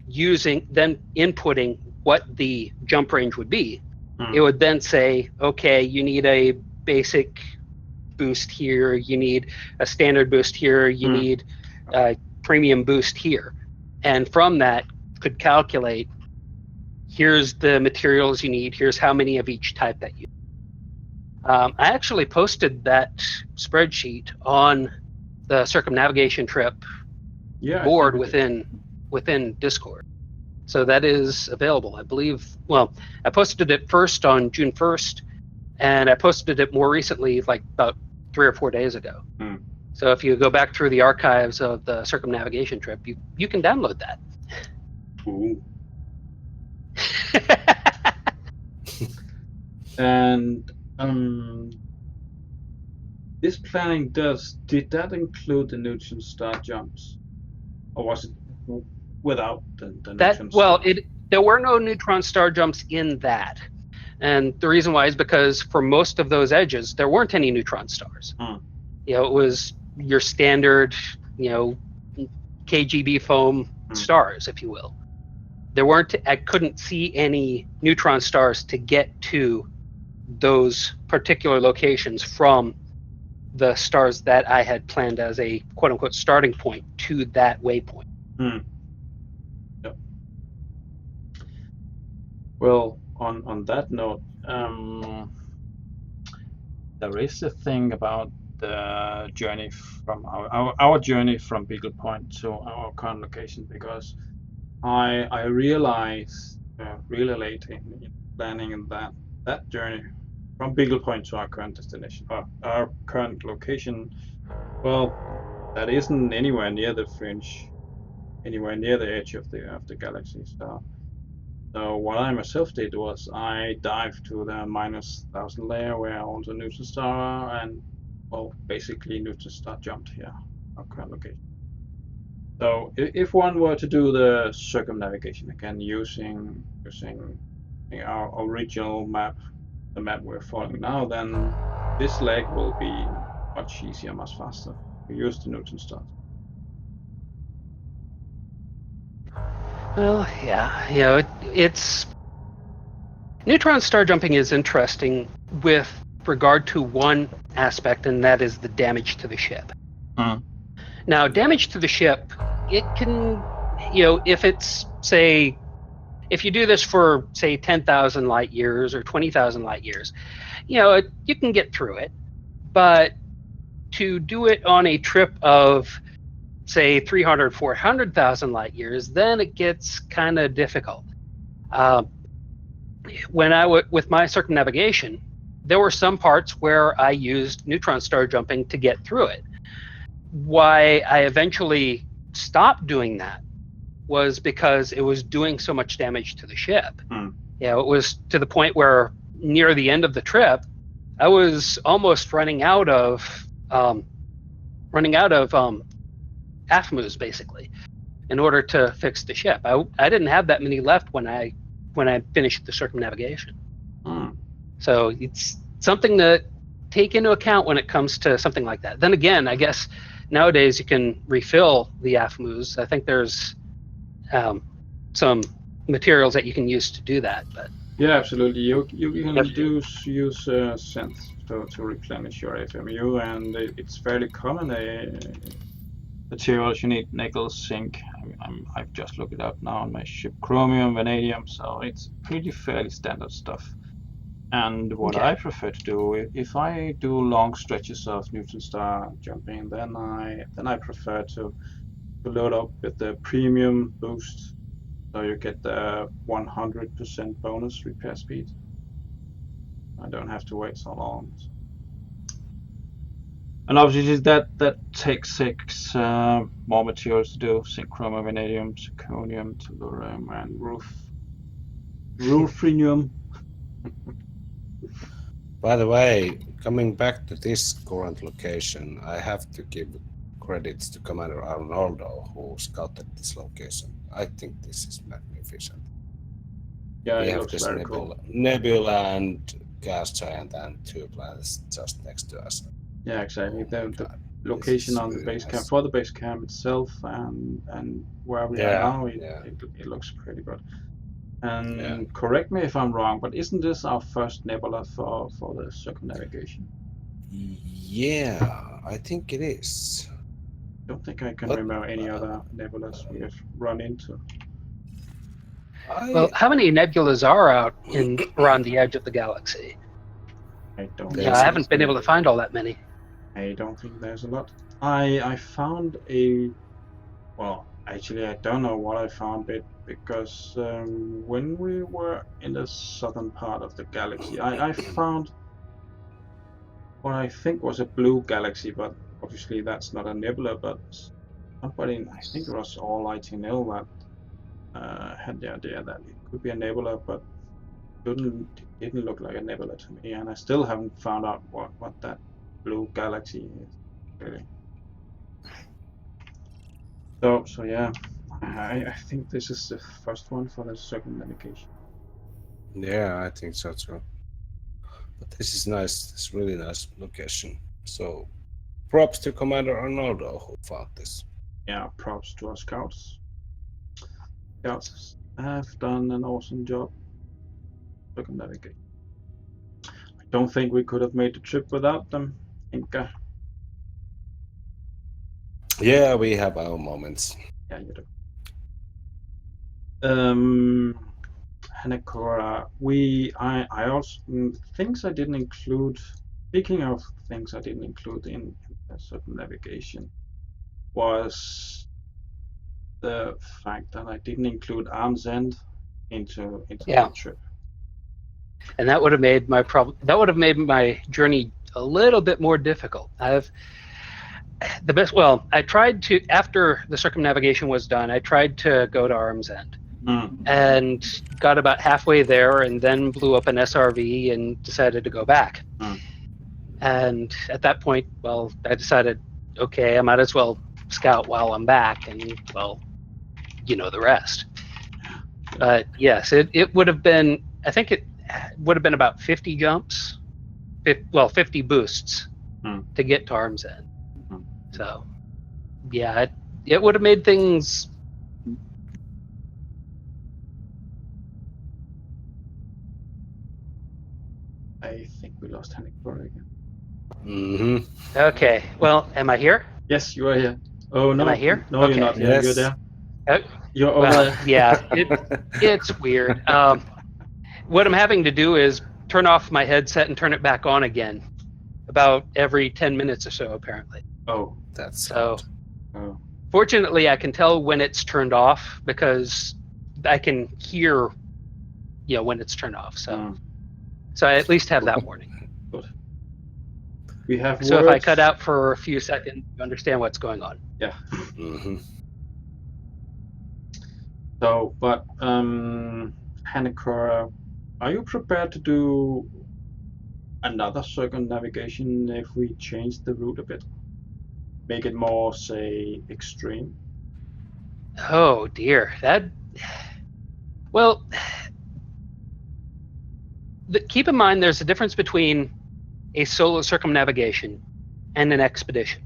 inputting what the jump range would be, it would then say, okay, you need a basic boost here, you need a standard boost here, you need a premium boost here. And from that could calculate, here's the materials you need, here's how many of each type that you need. I actually posted that spreadsheet on the circumnavigation trip board within Discord. So that is available, I believe. Well, I posted it first on June 1st, and I posted it more recently, like about 3 or 4 days ago. So if you go back through the archives of the circumnavigation trip, you can download that. Ooh. And this planning did that include the neutron star jumps, or was it without the neutron star? There were no neutron star jumps in that, and the reason why is because for most of those edges there weren't any neutron stars. It was your standard KGB foam stars, if you will. I couldn't see any neutron stars to get to those particular locations from the stars that I had planned as a quote unquote starting point to that waypoint. Yep. Well, on that note, there is a thing about the journey from our journey from Beagle Point to our current location, because I realized really late in planning that journey from Beagle Point to our current destination, our current location, that isn't anywhere near the fringe, anywhere near the edge of the galaxy. So what I myself did was I dived to the -1,000 layer where all the neutron star are, and basically neutron star jumped here, our current location. So if one were to do the circumnavigation again using our original map, the map we're following now, then this leg will be much easier, much faster. We use the neutron stars. Well, yeah, it's neutron star jumping is interesting with regard to one aspect, and that is the damage to the ship. Now, damage to the ship, it can, if it's, say, if you do this for, say, 10,000 light years or 20,000 light years, you can get through it. But to do it on a trip of, say, 300, 400,000 light years, then it gets kind of difficult. With my circumnavigation, there were some parts where I used neutron star jumping to get through it. Why I eventually stopped doing that was because it was doing so much damage to the ship. It was to the point where near the end of the trip, I was almost running out of AFMUs, basically, in order to fix the ship. I didn't have that many left when I finished the circumnavigation. So it's something to take into account when it comes to something like that. Then again, I guess nowadays you can refill the AFMUs. I think there's some materials that you can use to do that. But yeah, absolutely. You can use synths to replenish your FMU, and it's fairly common materials you need: nickel, zinc. I've just looked it up now on my ship. Chromium, vanadium. So it's pretty fairly standard stuff. And what Okay. I prefer to do, if I do long stretches of neutron star jumping, then I prefer to load up with the premium boost, so you get the 100% bonus repair speed. I don't have to wait so long. And obviously that takes more materials to do: zinc, chromium, vanadium, zirconium, tellurium, and ruthenium. By the way, coming back to this current location, I have to give credits to Commander Arnoldo, who scouted this location. I think this is magnificent. Yeah, We it have looks this very cool. nebula and gas giant and 2 planets just next to us. Yeah, exactly. Oh my The God, location this is on the really base camp, nice. for the base camp itself, and where we are Yeah, now, yeah. it looks pretty good. Yeah. And correct me if I'm wrong, but isn't this our first nebula for the circumnavigation? Yeah, I think it is. Don't think I can But remember any other nebulas we have run into. Well, I how many nebulas are out around the edge of the galaxy? I don't Yeah, there's I think a, haven't been able to find all that many. I don't think there's a lot. I found well, actually I don't know what I found, but because when we were in the southern part of the galaxy, I found what I think was a blue galaxy, but obviously that's not a nebula. But somebody, I think it was all ITNL, that had the idea that it could be a nebula, but it didn't look like a nebula to me, and I still haven't found out what that blue galaxy is really. So yeah, I think this is the first one for the circumnavigation. yeah, I think so too. But this is nice. It's really nice location. So props to Commander Arnoldo who found this. Yeah, props to our scouts. Scouts have done an awesome job circumnavigating. I don't think we could have made the trip without them, Inca. Yeah, we have our moments. Yeah, you do. Hanekora, I also things I didn't include. Speaking of things I didn't include in circumnavigation, was the fact that I didn't include arm's end into Yeah. the trip. And that would have made my journey a little bit more difficult. I tried to, after the circumnavigation was done, I tried to go to Arm's End and got about halfway there and then blew up an SRV and decided to go back. And at that point, well, I decided, okay, I might as well scout while I'm back, and well, you know the rest. But yes, it would have been, I think it would have been about 50 jumps, 50 boosts to get to Arm's End. So, yeah, it would have made things. I think we lost Hanekora again. Mm-hmm. Okay, well, am I here? Yes, you are here. Oh no, Am I here? no, Okay. you're not. Yeah, you're there. You're over Well, there. yeah, it's weird. What I'm having to do is turn off my headset and turn it back on again about every 10 minutes or so, apparently. Oh, That's So, oh. fortunately, I can tell when it's turned off because I can hear, when it's turned off. So I at least have that warning. Good. We have So words. if I cut out for a few seconds, you understand what's going on. Yeah. Mm-hmm. So, but Hanekora, are you prepared to do another circumnavigation if we change the route a bit? Make it more, say, extreme? Oh dear, well, keep in mind there's a difference between a solo circumnavigation and an expedition.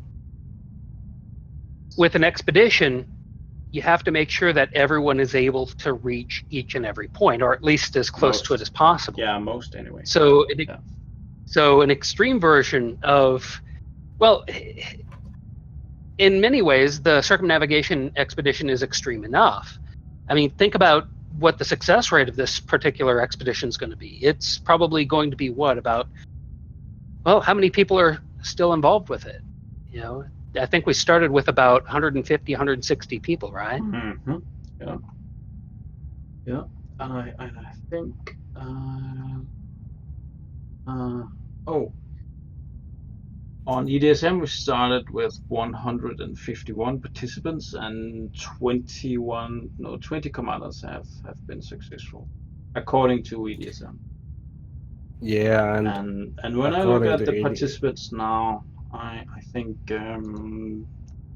With an expedition, you have to make sure that everyone is able to reach each and every point, or at least as close to it as possible. Yeah, most anyway. So, so an extreme version of, well, in many ways, the circumnavigation expedition is extreme enough. I mean, think about what the success rate of this particular expedition is going to be. It's probably going to be how many people are still involved with it? You know, I think we started with about 150, 160 people, right? Mm-hmm. Yeah. Yeah. And I think. Oh, on EDSM we started with 151 participants and 20 commanders have been successful, according to EDSM. Yeah, And when I look according at to the participants now, I think the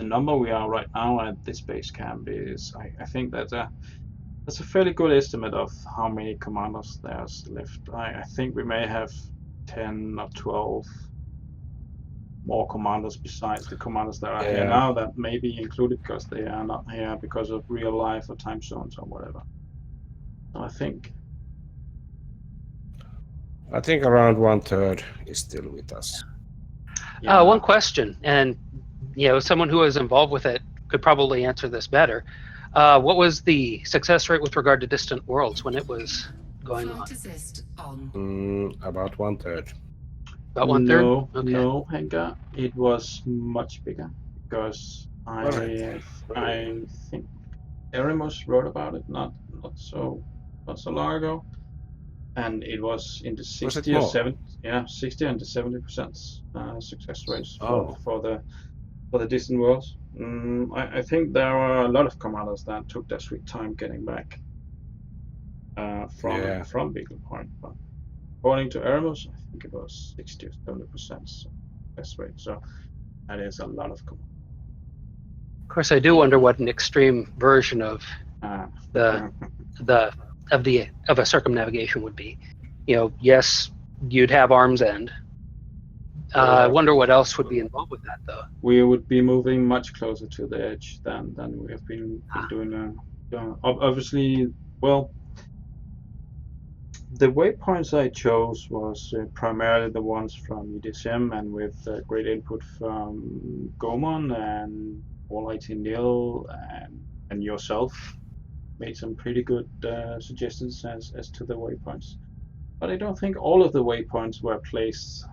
number we are right now at this base camp is I think that's a fairly good estimate of how many commanders there's left. I think we may have 10 or 12 more commanders besides the commanders that are here Yeah. now that may be included because they are not here because of real life or time zones or whatever. So I think around 1/3 is still with us. yeah. One question, and someone who was involved with it could probably answer this better. What was the success rate with regard to distant worlds when it was going on? Flight assist on. About 1/3. About 1/3? No, Okay. no, Henka, it was much bigger because Was it? I think Eremus wrote about it not so long ago, and it was in the Was it 60 or more? 70, 60 and the 70% success rates Oh. for the distant worlds. I think there are a lot of commanders that took their sweet time getting back from Beagle Point, but according to Eremus, I think it was 60 or 70% success rate. So that is a lot of commanders. Of course, I do wonder what an extreme version of Uh, of a circumnavigation would be. Yes, you'd have arm's end. I wonder what else would be involved with that, though. we would be moving much closer to the edge than we have been doing. Obviously, well, the waypoints I chose was primarily the ones from EDSM and with great input from Gomon and All IT Nil and yourself made some pretty good suggestions as to the waypoints. But I don't think all of the waypoints were placed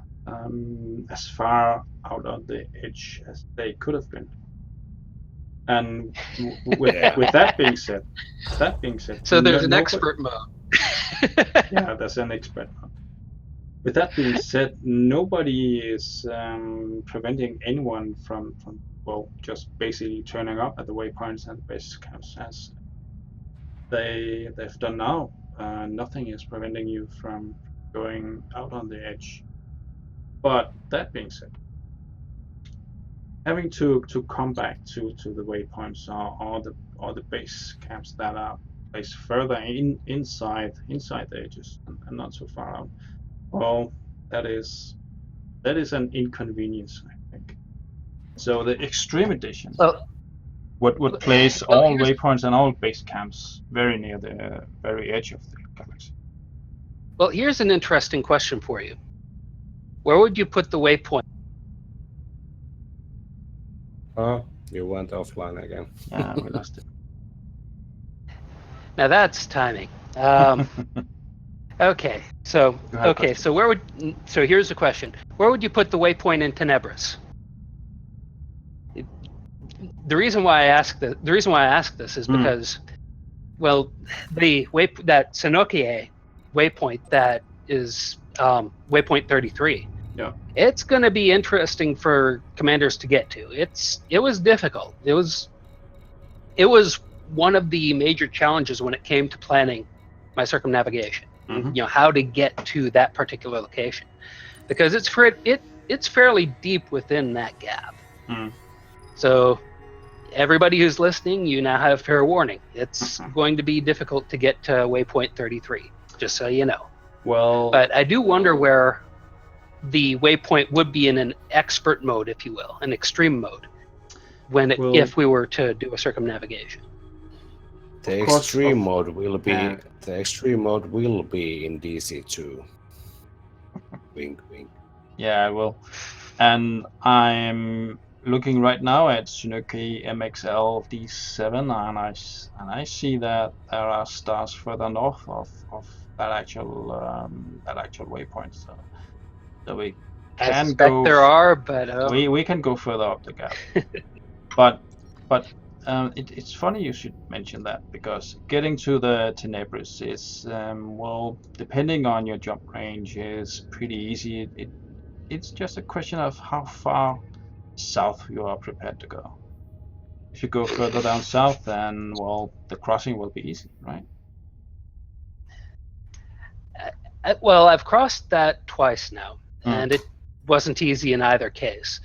as far out on the edge as they could have been. And with that being said, so there's an expert mode. Yeah, there's an expert mode. With that being said, nobody is preventing anyone from just basically turning up at the waypoints and base camps as they've done now. Nothing is preventing you from going out on the edge. But that being said, having to come back to the waypoints or the base camps that are placed further inside the edges and not so far out, well, that is an inconvenience, I think. So the extreme edition would place all waypoints and all base camps very near the very edge of the galaxy. Well, here's an interesting question for you. Where would you put the waypoint? Oh, you went offline again. Yeah, we lost it. Now that's timing. Okay, so here's the question: where would you put the waypoint in Tenebris? The reason why I ask this is because, well, that Sanokie waypoint that is waypoint 33. Yeah. It's going to be interesting for commanders to get to. It was difficult. It was one of the major challenges when it came to planning my circumnavigation. Mm-hmm. How to get to that particular location, because it's fairly deep within that gap. So everybody who's listening, you now have fair warning. It's going to be difficult to get to waypoint 33, just so you know. Well, but I do wonder where the waypoint would be in an expert mode, if you will, an extreme mode, if we were to do a circumnavigation. The extreme mode will be in DC2. Wink, wink. Yeah, I will. And I'm looking right now at Tsunoki MXL D7, and I see that there are stars further north of that actual waypoint. So we I can suspect go. there are, but We can go further up the gap. but it's funny you should mention that, because getting to the Tenebris is well, depending on your jump range, is pretty easy. It's just a question of how far south you are prepared to go. If you go further down south, then well, the crossing will be easy, right? well, I've crossed that twice now, and it wasn't easy in either case.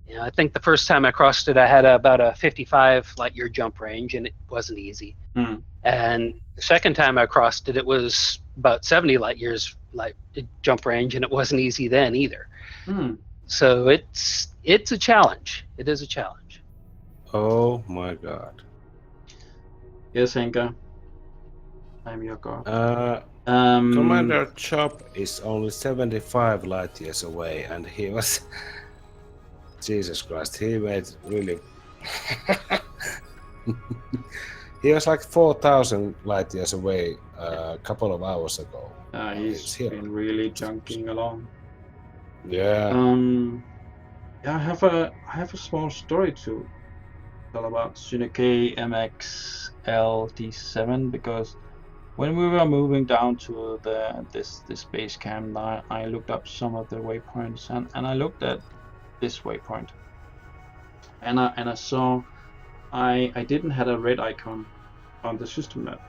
You know, I think the first time I crossed it, I had about a 55 light year jump range, and it wasn't easy. And the second time I crossed it, it was about 70 light years jump range, and it wasn't easy then either. So it's a challenge. It is a challenge. Oh my god. Yes, Inga. I'm your god. Commander Chop is only 75 light years away, and he was. Jesus Christ, he made really. He was like 4,000 light years away a couple of hours ago. He's been really junking along. Yeah. I have a small story to tell about Tsunoki MXL D7, because when we were moving down to this base camp, I looked up some of the waypoints, and I looked at this waypoint, and I saw I didn't have a red icon on the system map,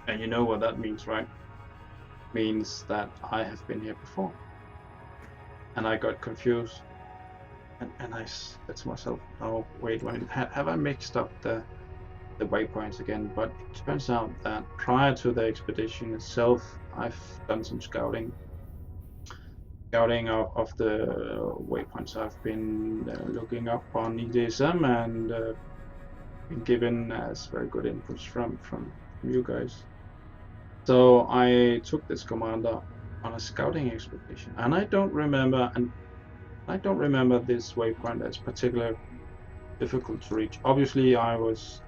and you know what that means, right? Means that I have been here before, and I got confused, and I said to myself, oh wait, have I mixed up the waypoints again? But it turns out that prior to the expedition itself, I've done some scouting of the waypoints I've been looking up on EDSM, and been given as very good inputs from you guys. So I took this commander on a scouting expedition, and I don't remember this waypoint as particularly difficult to reach. Obviously, I was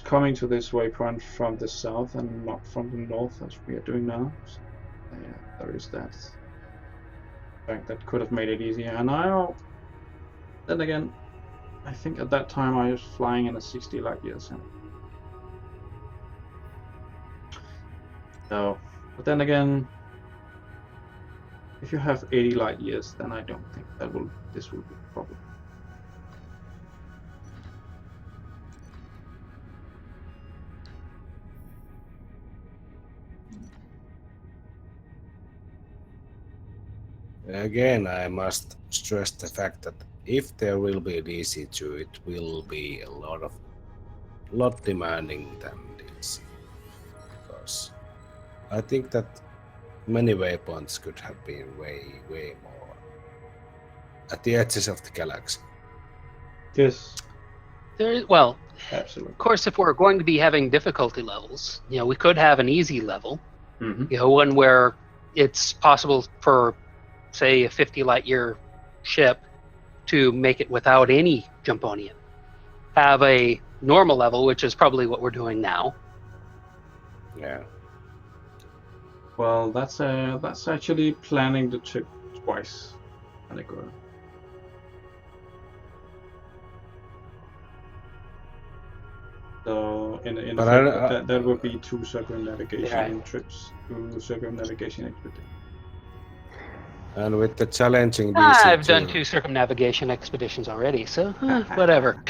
coming to this waypoint from the south and not from the north, as we are doing now. So, yeah, there is that fact that could have made it easier. And then again, I think at that time I was flying in a 60 light years. So, but then again, if you have 80 light years, then I don't think this will be a problem. Again, I must stress the fact that if there will be DECE2, it will be a lot demanding than DECE. Because I think that many waypoints could have been way more at the edges of the galaxy. Yes. Well, absolutely. Of course, if we're going to be having difficulty levels, you know, we could have an easy level, you know, one where it's possible for, say, a 50 light year ship to make it without any Jumponian. Have a normal level, which is probably what we're doing now. Yeah. Well, that's actually planning the trip twice. So in fact, that would be 2 circumnavigation trips, 2 circumnavigation expeditions. And with the challenging DECE, I've done 2 circumnavigation expeditions already, so whatever.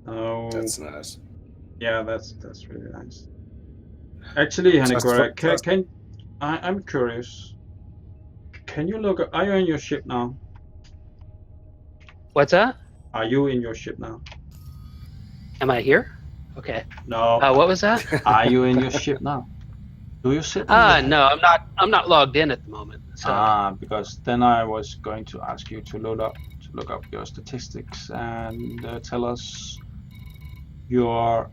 Oh, that's nice. Yeah, that's really nice. Actually, Hanegora, I'm curious. Can you look? Are you in your ship now? What's that? Are you in your ship now? Am I here? Okay. No. What was that? Are you in your ship now? Do you sit? No, I'm not logged in at the moment. So. Because then I was going to ask you to look up your statistics and tell us your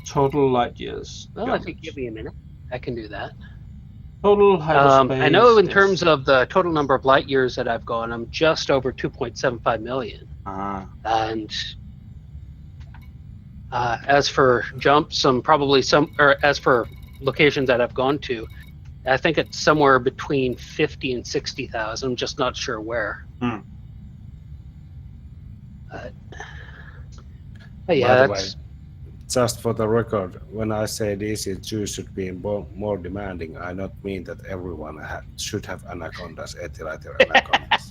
total light years. Well, if you give me a minute. I can do that. Total hyperspace. I know in is- terms of the total number of light years that I've gone, I'm just over 2.75 million. And as for jumps, as for locations that I've gone to, I think it's somewhere between 50 and 60,000. I'm just not sure where. Hmm. But yeah, By the way, that's just for the record, when I say DC2 should be more demanding, I not mean that everyone should have anacondas, etilater anacondas.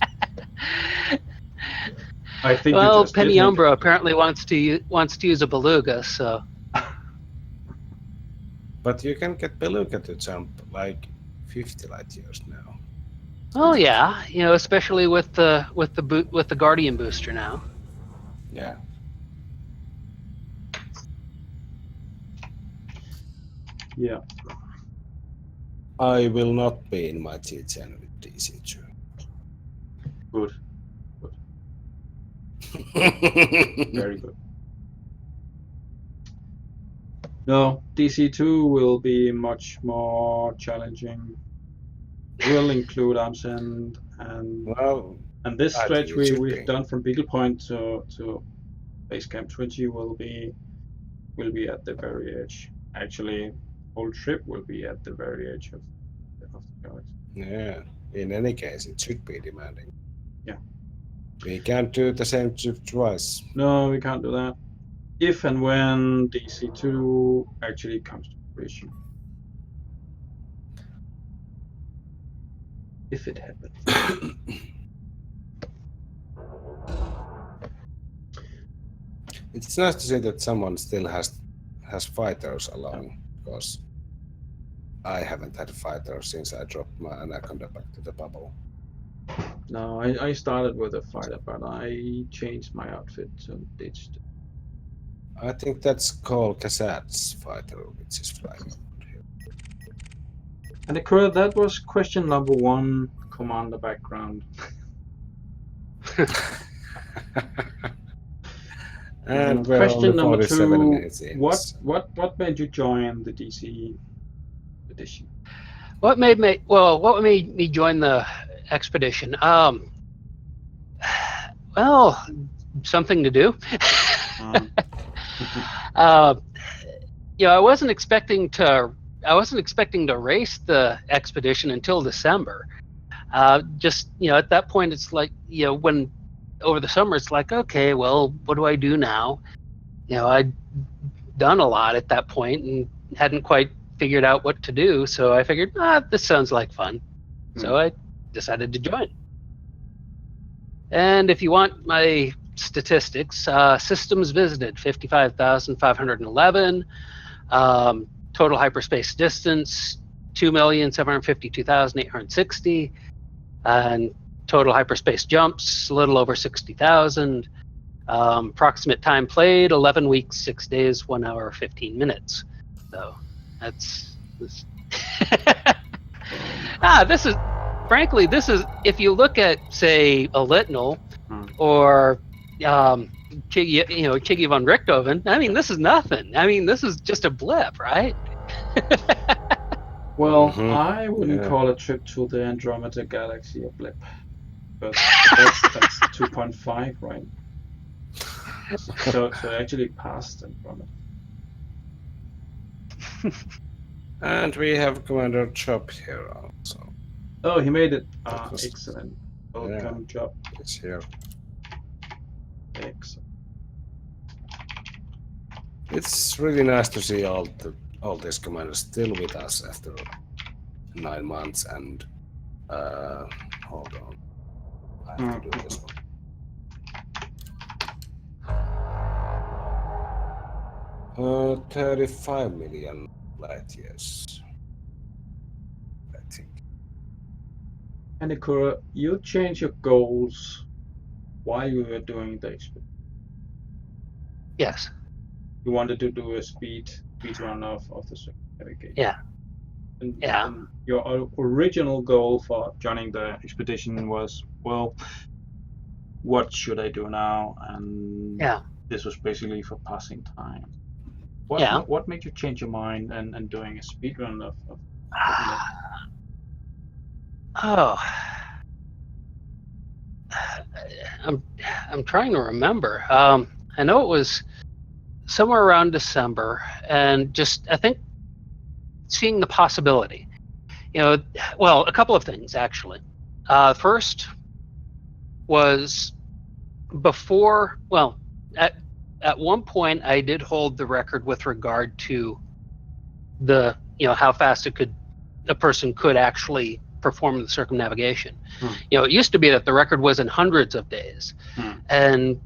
I think you well, just did, Penny Nick. Umbra apparently wants to use a beluga, so But you can get beluga to jump like 50 light years now. oh yeah, especially with the Guardian booster now. Yeah. Yeah. I will not be in my G10 with DC2. Good. Very good. No, DC2 will be much more challenging. Will include arms and Well, this I stretch think it should we've be. done from Beagle Point to Base Camp 20 will be at the very edge. Actually, whole trip will be at the very edge of the galaxy. Yeah. In any case, it should be demanding. Yeah. We can't do the same trip twice. No, we can't do that. If and when DC2 actually comes to fruition. If it happens. It's nice to see that someone still has fighters along, because I haven't had a fighter since I dropped my anaconda back to the bubble. No, I started with a fighter, but I changed my outfit and ditched. I think that's called Kassad's fighter, which is flying up here. And that was question number 1, commander background. And we're question only number 47 2, minutes in. what made you join the DC edition? What made me join the expedition? Well, something to do. I wasn't expecting to race the expedition until December. Just at that point, it's like when over the summer, it's like, okay, well, what do I do now? I'd done a lot at that point and hadn't quite figured out what to do. So I figured, this sounds like fun. So I decided to join. And if you want my statistics, systems visited 55,511, total hyperspace distance 2,752,860, and total hyperspace jumps a little over 60,000. Approximate time played 11 weeks, 6 days, 1 hour, 15 minutes. So that's this. This is frankly, if you look at, say, a Litnal or Chiggy von Richthofen, I mean, this is nothing. I mean, this is just a blip, right? Well, I wouldn't call a trip to the Andromeda Galaxy a blip, but that's 2.5, right? So actually passed Andromeda. And we have Commander Chop here also. Oh, he made it. Excellent. Welcome, Chop. It's here. Excellent. It's really nice to see all these commanders still with us after 9 months. And hold on, I have to do this one. Uh, 35 million light years, I think. And Ikura, you changed your goals while you were doing the expedition. Yes. You wanted to do a speed run of the circumnavigation. Yeah. And your original goal for joining the expedition was, well, what should I do now? And this was basically for passing time. What made you change your mind and doing a speed run of Oh, I'm trying to remember. I know it was somewhere around December, and just I think seeing the possibility. Well, a couple of things actually. First was before. Well, at one point I did hold the record with regard to the how fast a person could actually perform the circumnavigation. It used to be that the record was in hundreds of days, and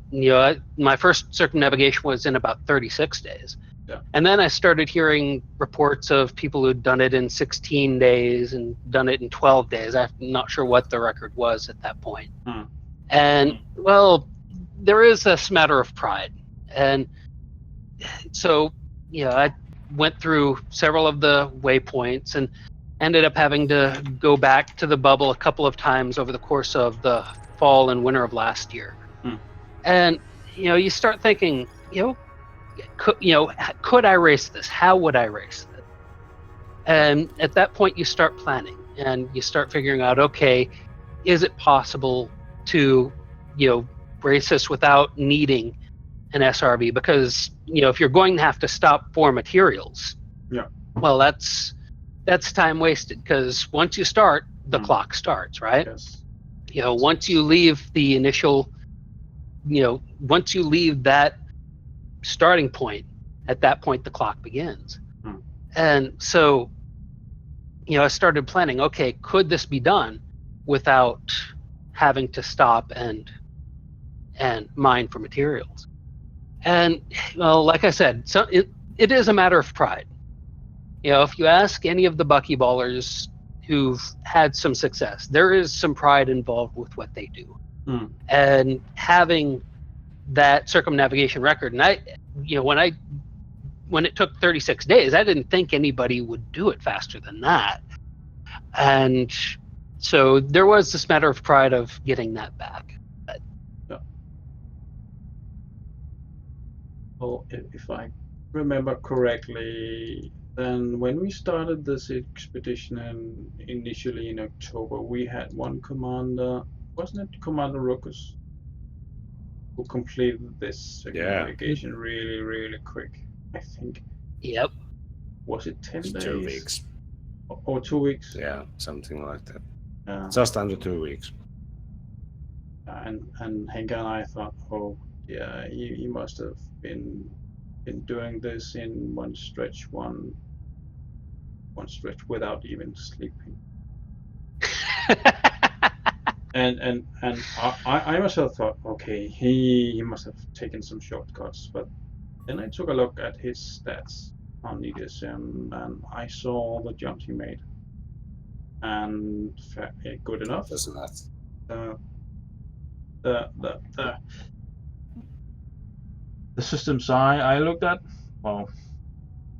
my first circumnavigation was in about 36 days. Yeah. And then I started hearing reports of people who'd done it in 16 days and done it in 12 days. I'm not sure what the record was at that point. And well, there is a matter of pride, and so I went through several of the waypoints and ended up having to go back to the bubble a couple of times over the course of the fall and winter of last year. And you start thinking, could I race this? How would I race this? And at that point you start planning and you start figuring out, okay, is it possible to race this without needing an SRV? Because if you're going to have to stop for materials, well, that's time wasted, because once you start, the clock starts, right? Yes. Once you leave the initial, once you leave that starting point, at that point the clock begins. And so I started planning, okay, could this be done without having to stop and mine for materials? And well, like I said, so it is a matter of pride. If you ask any of the buckyballers who've had some success, there is some pride involved with what they do. And having that circumnavigation record, and when it took 36 days, I didn't think anybody would do it faster than that. And so there was this matter of pride of getting that back. Well, if I remember correctly, then when we started this expedition initially in October, we had one commander, wasn't it Commander Ruckus, who completed this circumnavigation really, really quick, I think. Yep. Was it 10 days? 2 weeks. Or 2 weeks? Yeah, something like that. Just under 2 weeks. And Henka and I thought, oh yeah, he must have been doing this in one stretch without even sleeping. and I myself thought, okay, he must have taken some shortcuts. But then I took a look at his stats on DECE and I saw the jumps he made, and good enough. That's not. The systems I looked at, well,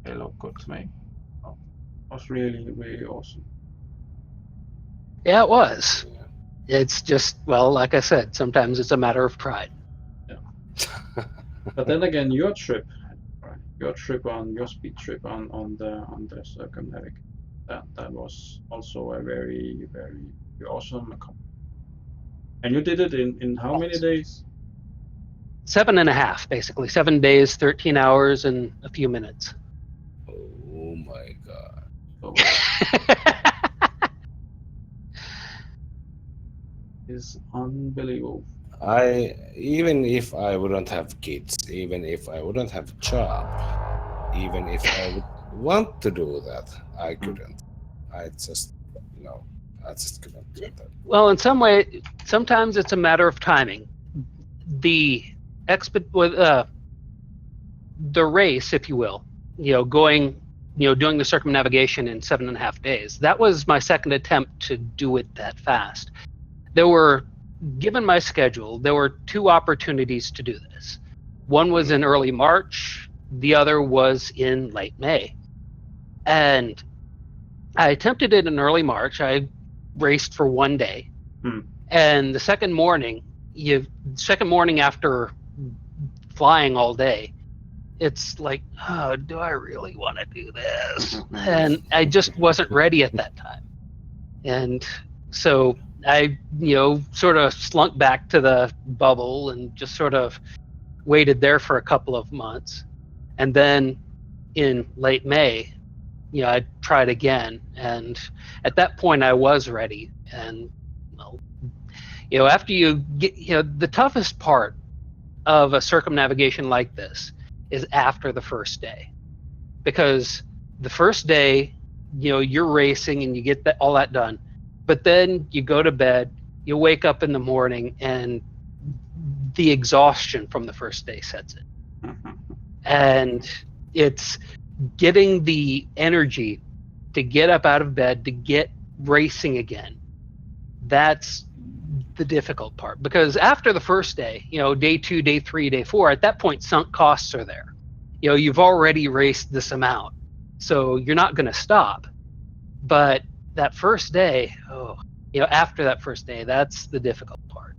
they look good to me. It was really, really awesome. Yeah, it was. It's just, well, like I said, sometimes it's a matter of pride. Yeah. But then again, your speed trip on the circumnavigation, that was also a very, very awesome accomplishment. And you did it in how many days? 7.5, basically. 7 days, 13 hours, and a few minutes. Oh my god. So, it's unbelievable. Even if I wouldn't have kids, even if I wouldn't have a job, even if I would want to do that, I couldn't. I just couldn't do that. Well, in some way, sometimes it's a matter of timing. The race, if you will, doing the circumnavigation in 7.5 days. That was my second attempt to do it that fast. Given my schedule, there were 2 opportunities to do this. One was in early March, the other was in late May. And I attempted it in early March. I raced for 1 day. And the second morning after flying all day, it's like, oh, do I really want to do this? And I just wasn't ready at that time. And so I, sort of slunk back to the bubble and just sort of waited there for a couple of months. And then in late May, I tried again. And at that point, I was ready. And, after you get, the toughest part of a circumnavigation like this is after the first day. Because the first day, you're racing and you get all that done. But then you go to bed, you wake up in the morning, and the exhaustion from the first day sets in. And it's getting the energy to get up out of bed, to get racing again. That's the difficult part. Because after the first day, day 2, day 3, day 4, at that point, sunk costs are there. You've already raced this amount. So you're not going to stop. But that first day, after that first day, that's the difficult part.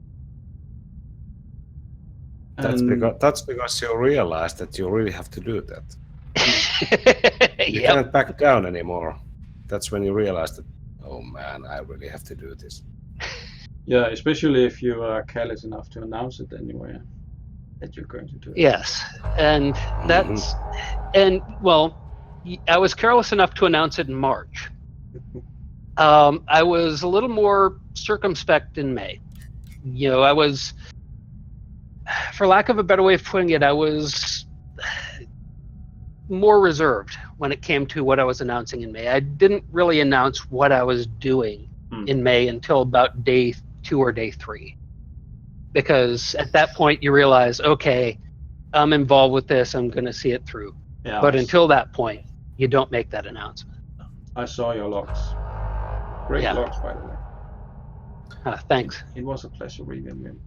That's because you realize that you really have to do that. You Yep. can't back down anymore. That's when you realize that, oh man, I really have to do this. Yeah, especially if you are careless enough to announce it anyway, that you're going to do it. Yes, and that's and well, I was careless enough to announce it in March. I was a little more circumspect in May. I was, for lack of a better way of putting it, I was more reserved when it came to what I was announcing in May. I didn't really announce what I was doing in May until about day 2 or day 3. Because at that point you realize, okay, I'm involved with this, I'm going to see it through. Yeah, but until that point, you don't make that announcement. I saw your logs. Great logs, by the way. Thanks. It was a pleasure reading them.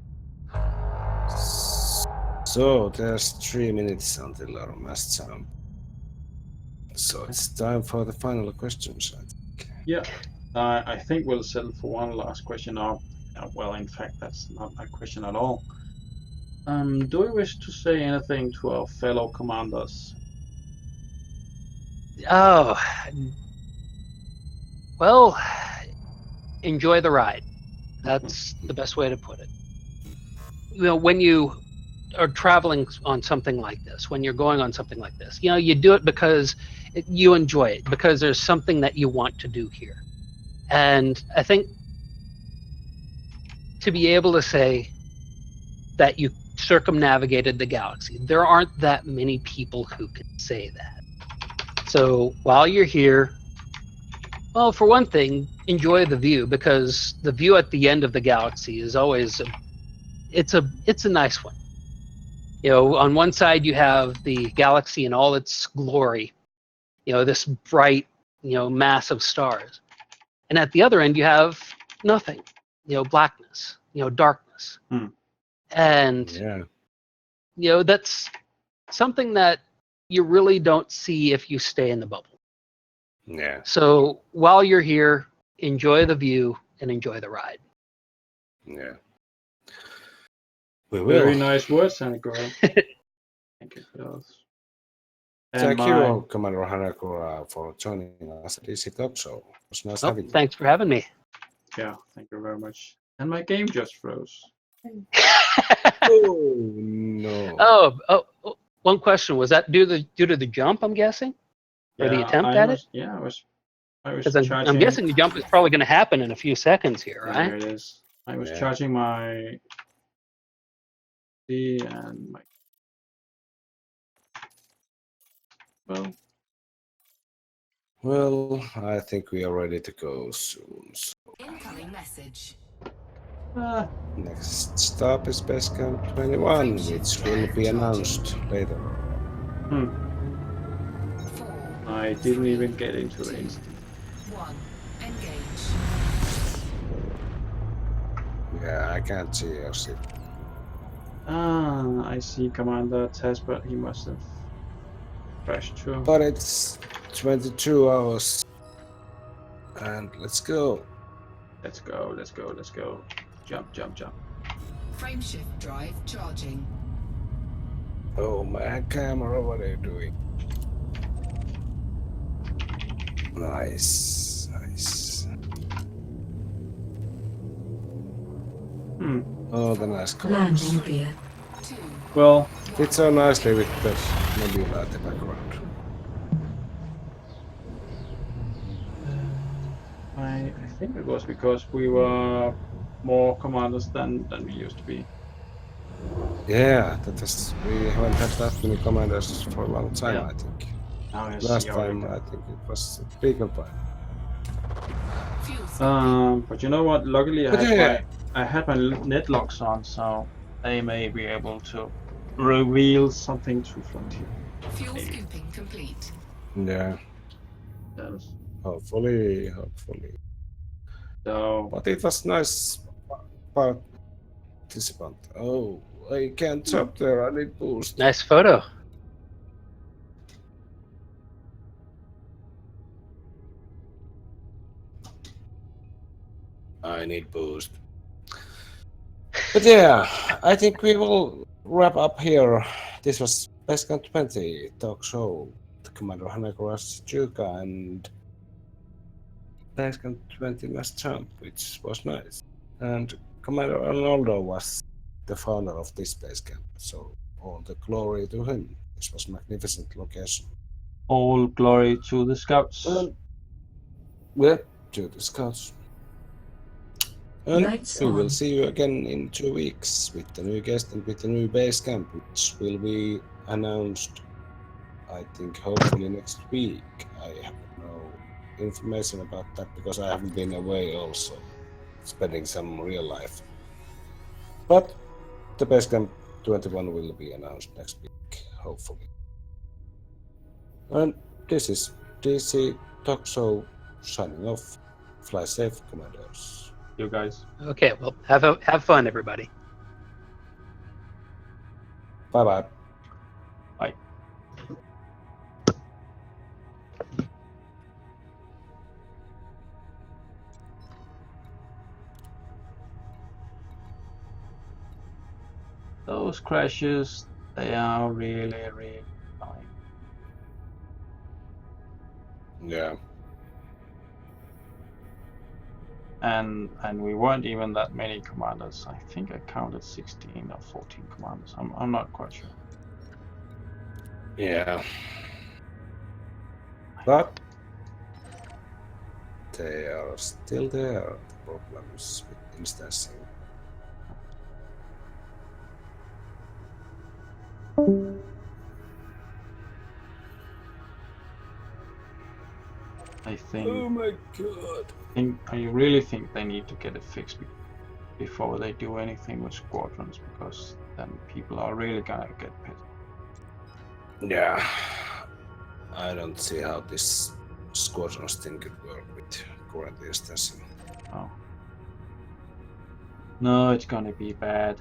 So there's 3 minutes until our Massjump. So it's time for the final questions, I think. Yeah, I think we'll settle for one last question. Well, in fact, that's not a question at all. Do we wish to say anything to our fellow commanders? Oh, well, enjoy the ride. That's the best way to put it. When you are traveling on something like this, when you're going on something like this, you do it because you enjoy it, because there's something that you want to do here. And I think to be able to say that you circumnavigated the galaxy, there aren't that many people who can say that. So while you're here, well, for one thing, enjoy the view, because the view at the end of the galaxy is always it's a nice one. On one side you have the galaxy in all its glory, this bright, mass of stars, and at the other end you have nothing, blackness, darkness. And that's something that you really don't see if you stay in the bubble. Yeah. So while you're here, enjoy the view and enjoy the ride. Yeah. Very nice words, Hanako. Thank you for those. Thank you, Commander Hanako, for joining us at DECE Talkshow. It was nice having you. Thanks for having me. Yeah, thank you very much. And my game just froze. Oh no. Oh, one question. Was that due to the jump, I'm guessing? Or the attempt at it? Yeah, I was Because charging. I'm guessing the jump is probably going to happen in a few seconds here, right? There it is. I was charging my D and my. Well, I think we are ready to go soon. So. Incoming message. Next stop is Base Camp 21, which will be announced later. I didn't even get into the instant. 1. Engage. Yeah, I can't see your ship. I see Commander Tess, but he must have crashed too. But it's 22 hours. And let's go. Let's go, let's go, let's go. Jump, jump, jump. Frameshift drive charging. Oh my camera, what are you doing? Nice, nice. Hmm. Oh, the nice colors. Landing gear. 2, Well, Fits so nicely with the nebula at the background. I think it was because we were more commanders than we used to be. Yeah, we haven't had that many commanders for a long time, Yeah. I think. Now you Last see how you time, can. I think it was Beagle Pine. fuel skipping. But you know what? Luckily, But yeah, I had my net locks on, so they may be able to reveal something to Frontier. Fuel Maybe. scooping complete. yeah, Yes. hopefully. So But it was nice participant. Oh, I can't jump there, I need boost. Nice photo. I need boost. But yeah, I think we will wrap up here. This was BC20 talk show with Commander Hanekoras Chuka and BC20 Massjump, which was nice. And Commander Arnoldo was the founder of this base camp, so all the glory to him. This was a magnificent location. all glory to the scouts. Yeah, to the scouts. And Lights we will on. see you again in 2 weeks with the new guest and with the new base camp, which will be announced, I think, hopefully next week. I have no information about that because I haven't been away also, spending some real life. But the base camp 21 will be announced next week, hopefully. And this is DECE Talkshow signing off. Fly safe, commanders. You guys. Okay, well, have fun, everybody. Bye bye. Bye. Those crashes, they are really annoying. Yeah. And we weren't even that many commanders. I think I counted 16 or 14 commanders. I'm not quite sure. Yeah. But they are still there, the problems with instancing. I think, my god. I really think they need to get it fixed before they do anything with squadrons, because then people are really gonna get pissed. Yeah. I don't see how this squadrons thing could work with current instancing. Oh. No, it's gonna be bad.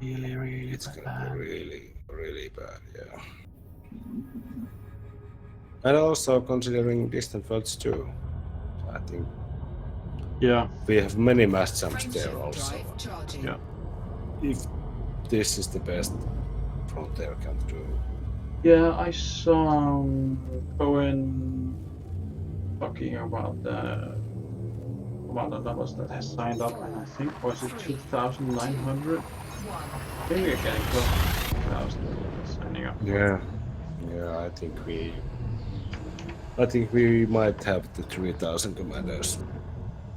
Really It's bad. gonna be really bad, yeah. And also considering distant worlds too. I think Yeah. we have many mass jumps there Friendship also. drive charging. Yeah. If this is the best Frontier can do. Yeah, I saw Cohen talking about the numbers that has signed up, and I think was it 2,900? 1. I think we're getting close to 2,000 signing up. Yeah, I think we might have the 3,000 commanders